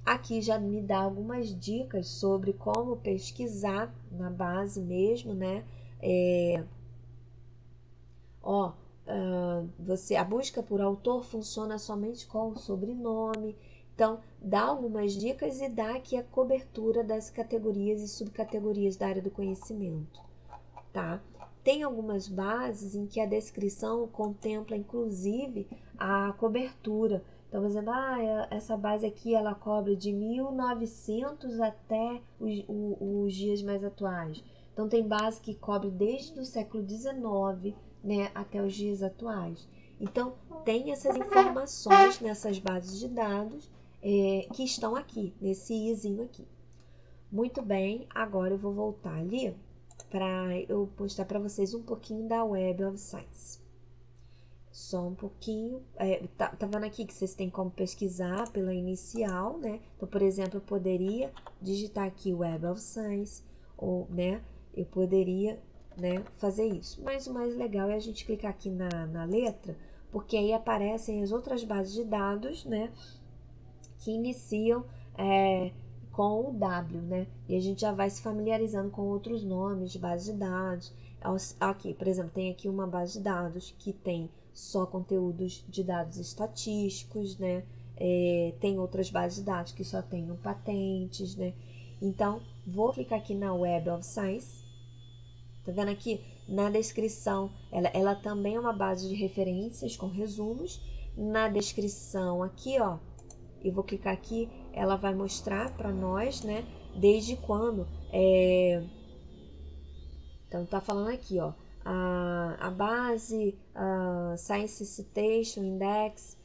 Aqui já me dá algumas dicas sobre como pesquisar na base mesmo, né? A busca por autor funciona somente com o sobrenome. Então, dá algumas dicas e dá aqui a cobertura das categorias e subcategorias da área do conhecimento, tá? Tem algumas bases em que a descrição contempla, inclusive, a cobertura. Então, por exemplo, essa base aqui, ela cobre de 1900 até os dias mais atuais. Então, tem base que cobre desde o século XIX, né, até os dias atuais. Então, tem essas informações nessas bases de dados que estão aqui, nesse izinho aqui. Muito bem, agora eu vou voltar ali para eu mostrar para vocês um pouquinho da Web of Science. Só um pouquinho. Tá vendo aqui que vocês têm como pesquisar pela inicial, né? Então, por exemplo, eu poderia digitar aqui Web of Science, ou, né? Eu poderia, né, fazer isso. Mas o mais legal é a gente clicar aqui na letra, porque aí aparecem as outras bases de dados, né? Que iniciam com o W, né? E a gente já vai se familiarizando com outros nomes de base de dados. Aqui, por exemplo, tem aqui uma base de dados que tem só conteúdos de dados estatísticos, né? Tem outras bases de dados que só tenham patentes, né? Então, vou clicar aqui na Web of Science. Tá vendo aqui? Na descrição, ela também é uma base de referências com resumos. Na descrição aqui, ó, eu vou clicar aqui, ela vai mostrar para nós, né, desde quando. Então, tá falando aqui, ó, a base Science Citation Index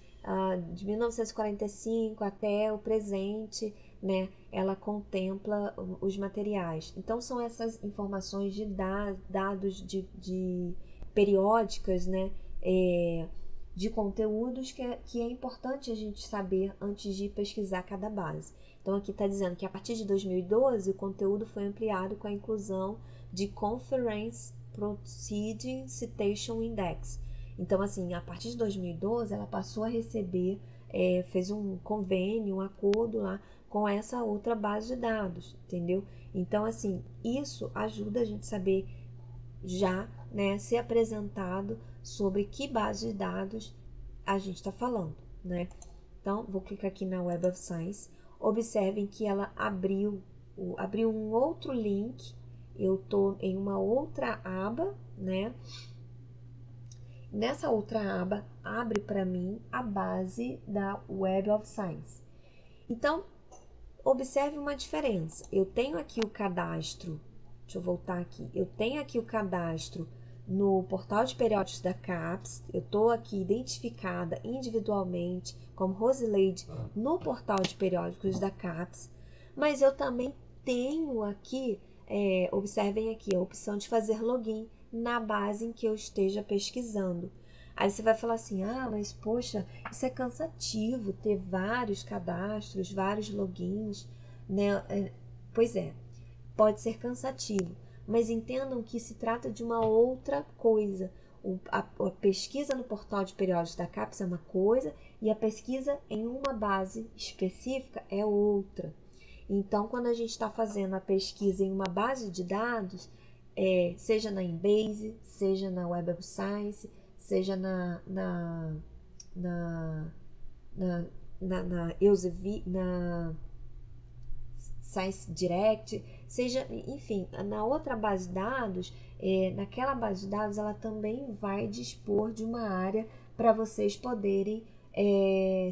de 1945 até o presente, né, ela contempla os materiais. Então, são essas informações de dados de periódicas, né, de conteúdos que é importante a gente saber antes de pesquisar cada base. Então, aqui está dizendo que a partir de 2012 o conteúdo foi ampliado com a inclusão de Conference Proceeding Citation Index. Então, assim, a partir de 2012 ela passou a receber, fez um convênio, um acordo lá com essa outra base de dados, entendeu? Então, assim, isso ajuda a gente a saber já, né, ser apresentado sobre que base de dados a gente está falando, né? Então, vou clicar aqui na Web of Science. Observem que ela abriu um outro link. Eu estou em uma outra aba, né? Nessa outra aba, abre para mim a base da Web of Science. Então, observe uma diferença. Eu tenho aqui o cadastro. Deixa eu voltar aqui. Eu tenho aqui o cadastro no portal de periódicos da CAPES. Eu estou aqui identificada individualmente como Rosileide no portal de periódicos da CAPES. Mas eu também tenho aqui, observem aqui, a opção de fazer login na base em que eu esteja pesquisando. Aí você vai falar assim, mas poxa, isso é cansativo, ter vários cadastros, vários logins, né? Pois é, pode ser cansativo, mas entendam que se trata de uma outra coisa. A pesquisa no portal de periódicos da CAPES é uma coisa e a pesquisa em uma base específica é outra. Então, quando a gente está fazendo a pesquisa em uma base de dados, seja na Embase, seja na Web of Science, seja na Elsevier, na Science Direct, seja, enfim, na outra base de dados, naquela base de dados ela também vai dispor de uma área para vocês poderem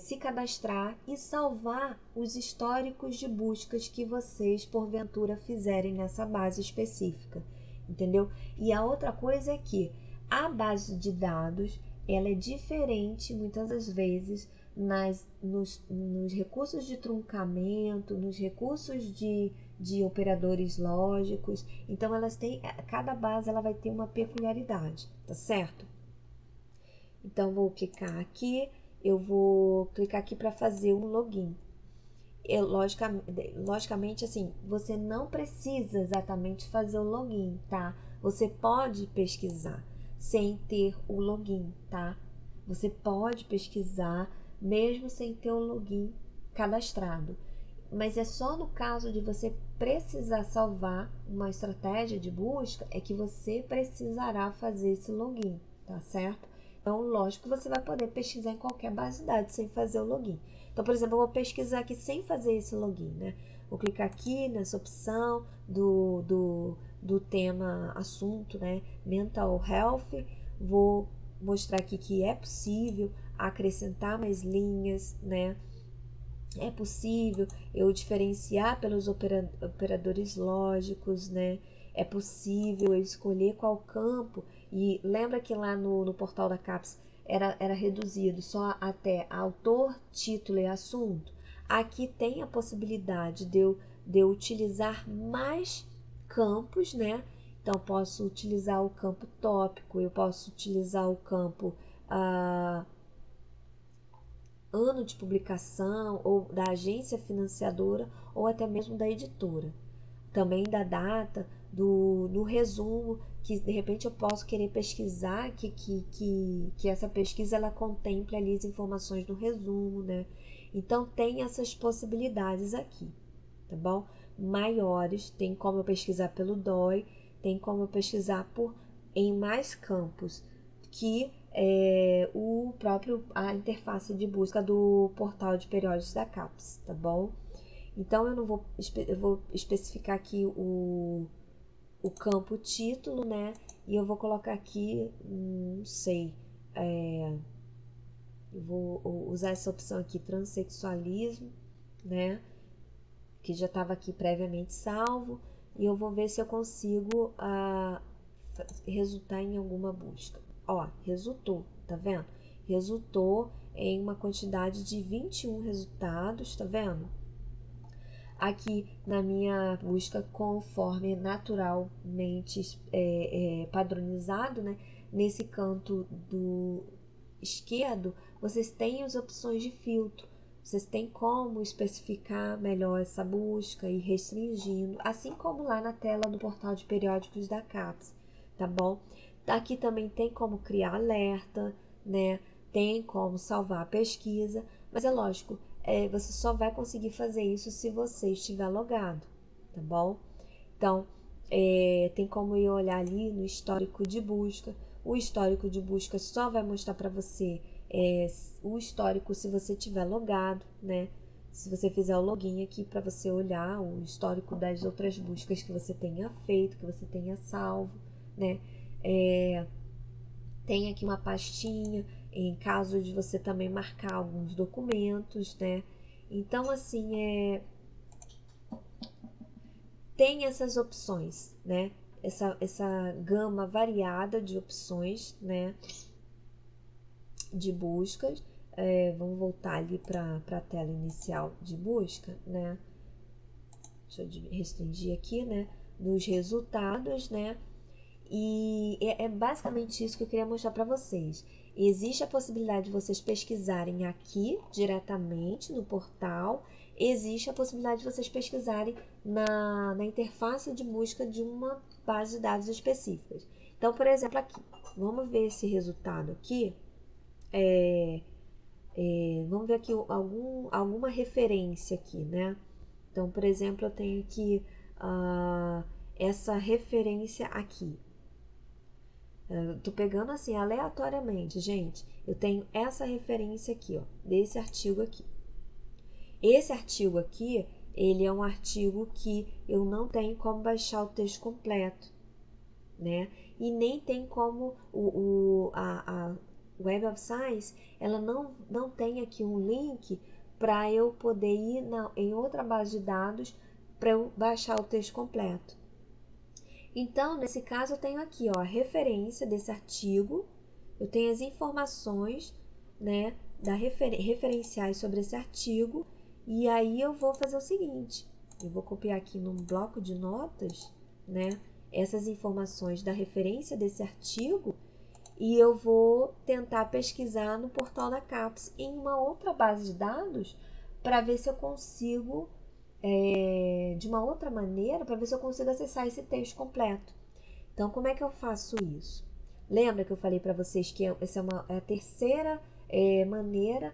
se cadastrar e salvar os históricos de buscas que vocês porventura fizerem nessa base específica, entendeu? E a outra coisa é que a base de dados ela é diferente muitas das vezes nos recursos de truncamento, nos recursos de operadores lógicos. Então elas têm, cada base ela vai ter uma peculiaridade, tá certo? Então vou clicar aqui, eu vou clicar aqui para fazer um login. Logicamente, assim, você não precisa exatamente fazer o login, tá? Você pode pesquisar sem ter o login, tá? Você pode pesquisar mesmo sem ter o login cadastrado. Mas é só no caso de você precisar salvar uma estratégia de busca é que você precisará fazer esse login, tá certo? Então, lógico que você vai poder pesquisar em qualquer base de dados sem fazer o login. Então, por exemplo, eu vou pesquisar aqui sem fazer esse login, né? Vou clicar aqui nessa opção do tema assunto, né? Mental Health. Vou mostrar aqui que é possível acrescentar mais linhas, né? É possível eu diferenciar pelos operadores lógicos, né? É possível eu escolher qual campo. E lembra que lá no portal da CAPES era reduzido só até autor, título e assunto? Aqui tem a possibilidade de eu utilizar mais campos, né? Então, posso utilizar o campo tópico, eu posso utilizar o campo ano de publicação, ou da agência financiadora, ou até mesmo da editora. Também da data, no resumo, que de repente eu posso querer pesquisar, que essa pesquisa ela contemple ali as informações do resumo, né? Então tem essas possibilidades aqui, tá bom? Maiores, tem como eu pesquisar pelo DOI, tem como eu pesquisar em mais campos que a interface de busca do portal de periódicos da CAPES, tá bom? Então eu vou especificar aqui o campo título, né? E eu vou colocar aqui, não sei, eu vou usar essa opção aqui, transexualismo, né? Que já estava aqui previamente salvo, e eu vou ver se eu consigo resultar em alguma busca. Ó, resultou, tá vendo? Resultou em uma quantidade de 21 resultados, tá vendo? Aqui na minha busca conforme naturalmente padronizado, né? Nesse canto do esquerdo, vocês têm as opções de filtro. Vocês têm como especificar melhor essa busca e restringindo, assim como lá na tela do portal de periódicos da CAPES, tá bom? Aqui também tem como criar alerta, né? Tem como salvar a pesquisa, mas é lógico, você só vai conseguir fazer isso se você estiver logado, tá bom? Então, tem como ir olhar ali no histórico de busca. O histórico de busca só vai mostrar para você o histórico se você tiver logado, né? Se você fizer o login aqui para você olhar o histórico das outras buscas que você tenha feito, que você tenha salvo, né? Tem aqui uma pastinha em caso de você também marcar alguns documentos, né? Então, assim, tem essas opções, né? Essa gama variada de opções, né? De buscas. Vamos voltar ali para a tela inicial de busca, né? Deixa eu restringir aqui, né? Nos resultados, né? E é basicamente isso que eu queria mostrar para vocês. Existe a possibilidade de vocês pesquisarem aqui diretamente no portal. Existe a possibilidade de vocês pesquisarem na interface de busca de uma base de dados específicas. Então, por exemplo, aqui, vamos ver esse resultado aqui. Vamos ver aqui alguma referência aqui, né? Então, por exemplo, eu tenho aqui essa referência aqui. Tô pegando assim aleatoriamente, gente. Eu tenho essa referência aqui, ó, desse artigo aqui. Esse artigo aqui, ele é um artigo que eu não tenho como baixar o texto completo, né? E nem tem como o Web of Science, ela não tem aqui um link para eu poder ir em outra base de dados para eu baixar o texto completo. Então, nesse caso, eu tenho aqui ó, a referência desse artigo, eu tenho as informações, né, referenciais sobre esse artigo, e aí eu vou fazer o seguinte, eu vou copiar aqui num bloco de notas, né, essas informações da referência desse artigo, e eu vou tentar pesquisar no portal da CAPES em uma outra base de dados para ver se eu consigo, de uma outra maneira, para ver se eu consigo acessar esse texto completo. Então, como é que eu faço isso? Lembra que eu falei para vocês que essa é a terceira maneira,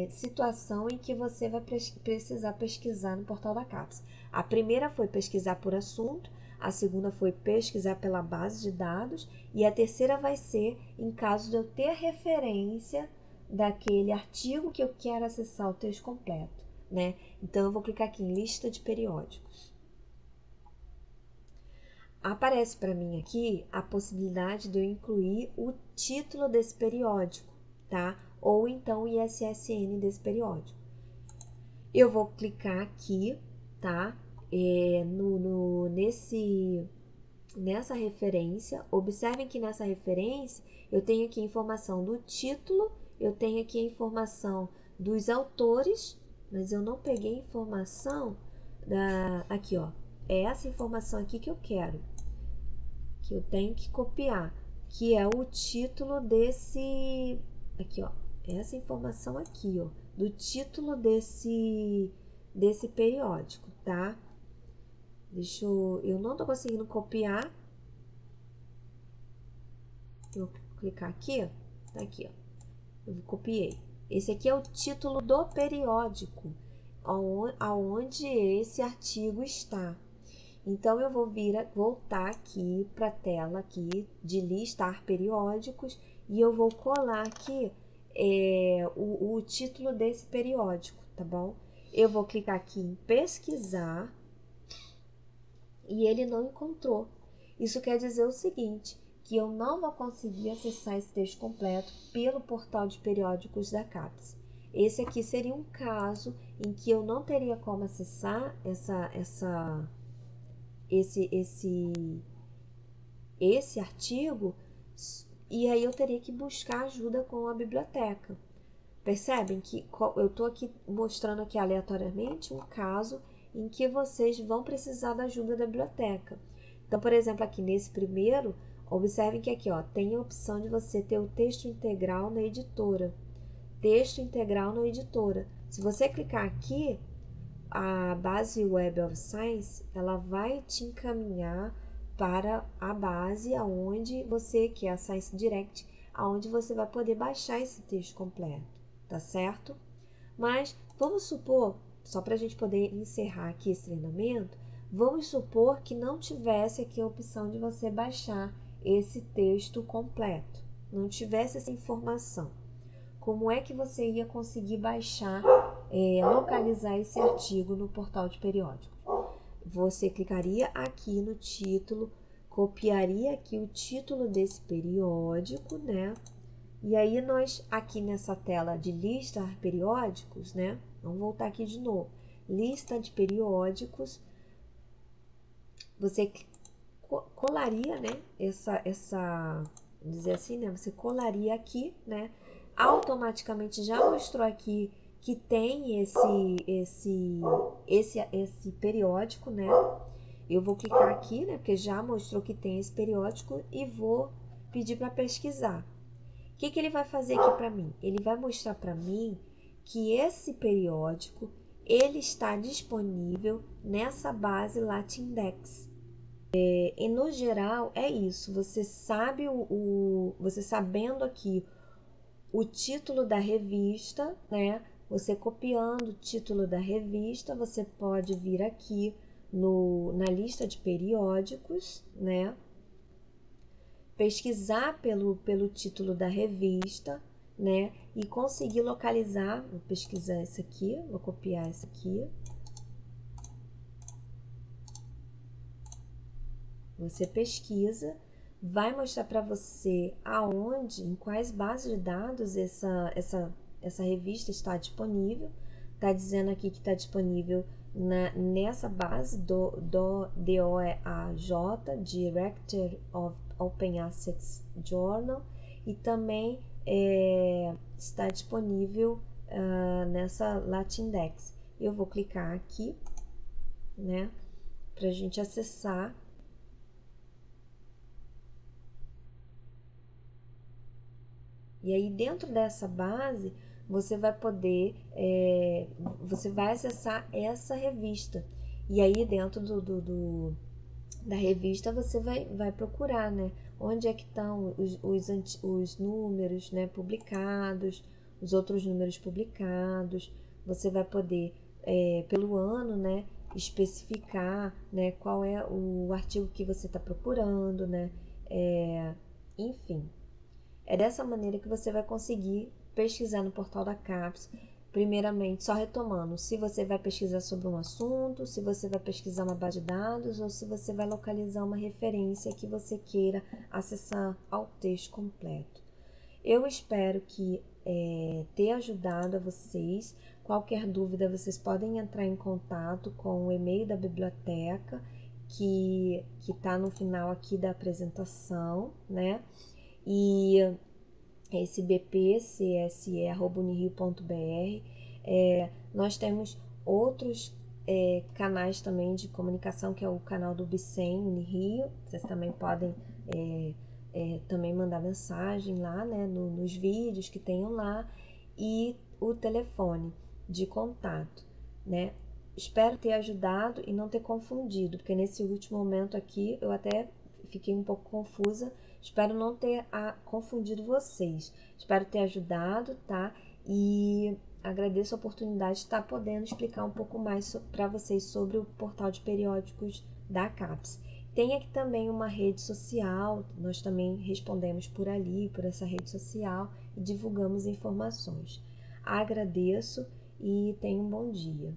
situação em que você vai precisar pesquisar no portal da CAPES. A primeira foi pesquisar por assunto, a segunda foi pesquisar pela base de dados e a terceira vai ser em caso de eu ter referência daquele artigo que eu quero acessar o texto completo, né? Então, eu vou clicar aqui em lista de periódicos. Aparece para mim aqui a possibilidade de eu incluir o título desse periódico, tá? Ou então o ISSN desse periódico. Eu vou clicar aqui, tá? Nessa referência. Observem que nessa referência eu tenho aqui a informação do título, eu tenho aqui a informação dos autores, mas eu não peguei a informação aqui, ó. É essa informação aqui que eu quero, que eu tenho que copiar, que é o título desse, aqui ó, essa informação aqui ó, do título desse periódico, tá? Eu não tô conseguindo copiar, eu vou clicar aqui, tá aqui ó, eu copiei. Esse aqui é o título do periódico, aonde esse artigo está. Então, eu vou voltar aqui para a tela aqui de listar periódicos e eu vou colar aqui o título desse periódico, tá bom? Eu vou clicar aqui em pesquisar e ele não encontrou. Isso quer dizer o seguinte, que eu não vou conseguir acessar esse texto completo pelo portal de periódicos da CAPES. Esse aqui seria um caso em que eu não teria como acessar esse artigo, e aí eu teria que buscar ajuda com a biblioteca. Percebem que eu estou aqui mostrando aqui aleatoriamente um caso em que vocês vão precisar da ajuda da biblioteca. Então, por exemplo, aqui nesse primeiro, observem que aqui ó, tem a opção de você ter o texto integral na editora. Texto integral na editora. Se você clicar aqui, a base Web of Science, ela vai te encaminhar para a base aonde você, que é a Science Direct, aonde você vai poder baixar esse texto completo, tá certo? Mas vamos supor, só para a gente poder encerrar aqui esse treinamento, vamos supor que não tivesse aqui a opção de você baixar esse texto completo, não tivesse essa informação. Como é que você ia conseguir baixar, localizar esse artigo no portal de periódicos? Você clicaria aqui no título, copiaria aqui o título desse periódico, né? E aí nós, aqui nessa tela de listar periódicos, né? Vamos voltar aqui de novo. Lista de periódicos. Você colaria, né? Dizer assim, né? Você colaria aqui, né? Automaticamente já mostrou aqui que tem esse periódico, né? Eu vou clicar aqui, né? Porque já mostrou que tem esse periódico e vou pedir para pesquisar. O que ele vai fazer aqui para mim? Ele vai mostrar para mim que esse periódico ele está disponível nessa base Latindex. E no geral é isso. Você sabe você sabendo aqui o título da revista, né? Você copiando o título da revista, você pode vir aqui na lista de periódicos, né? Pesquisar pelo título da revista, né? E conseguir localizar. Vou pesquisar esse aqui, vou copiar esse aqui. Você pesquisa, vai mostrar para você aonde, em quais bases de dados essa revista está disponível. Está dizendo aqui que está disponível nessa base do DOAJ, Director of Open Assets Journal, e também está disponível nessa Latindex. Eu vou clicar aqui, né, para a gente acessar. E aí dentro dessa base você vai poder, você vai acessar essa revista. E aí dentro da revista você vai procurar, né? Onde é que estão os números, né, publicados, os outros números publicados. Você vai poder, pelo ano, né, especificar, né, qual é o artigo que você está procurando, né? Enfim. É dessa maneira que você vai conseguir pesquisar no portal da CAPES. Primeiramente, só retomando, se você vai pesquisar sobre um assunto, se você vai pesquisar uma base de dados ou se você vai localizar uma referência que você queira acessar ao texto completo. Eu espero que ter ajudado a vocês. Qualquer dúvida, vocês podem entrar em contato com o e-mail da biblioteca que está no final aqui da apresentação, né? E esse bpcse@unirio.br. Nós temos outros canais também de comunicação, que é o canal do Bicem Unirio. Vocês também podem também mandar mensagem lá, né, nos vídeos que tenham lá, e o telefone de contato, né? Espero ter ajudado e não ter confundido, porque nesse último momento aqui eu até fiquei um pouco confusa. Espero não ter confundido vocês. Espero ter ajudado, tá? E agradeço a oportunidade de estar podendo explicar um pouco mais para vocês sobre o portal de periódicos da CAPES. Tem aqui também uma rede social, nós também respondemos por ali, por essa rede social, e divulgamos informações. Agradeço e tenha um bom dia.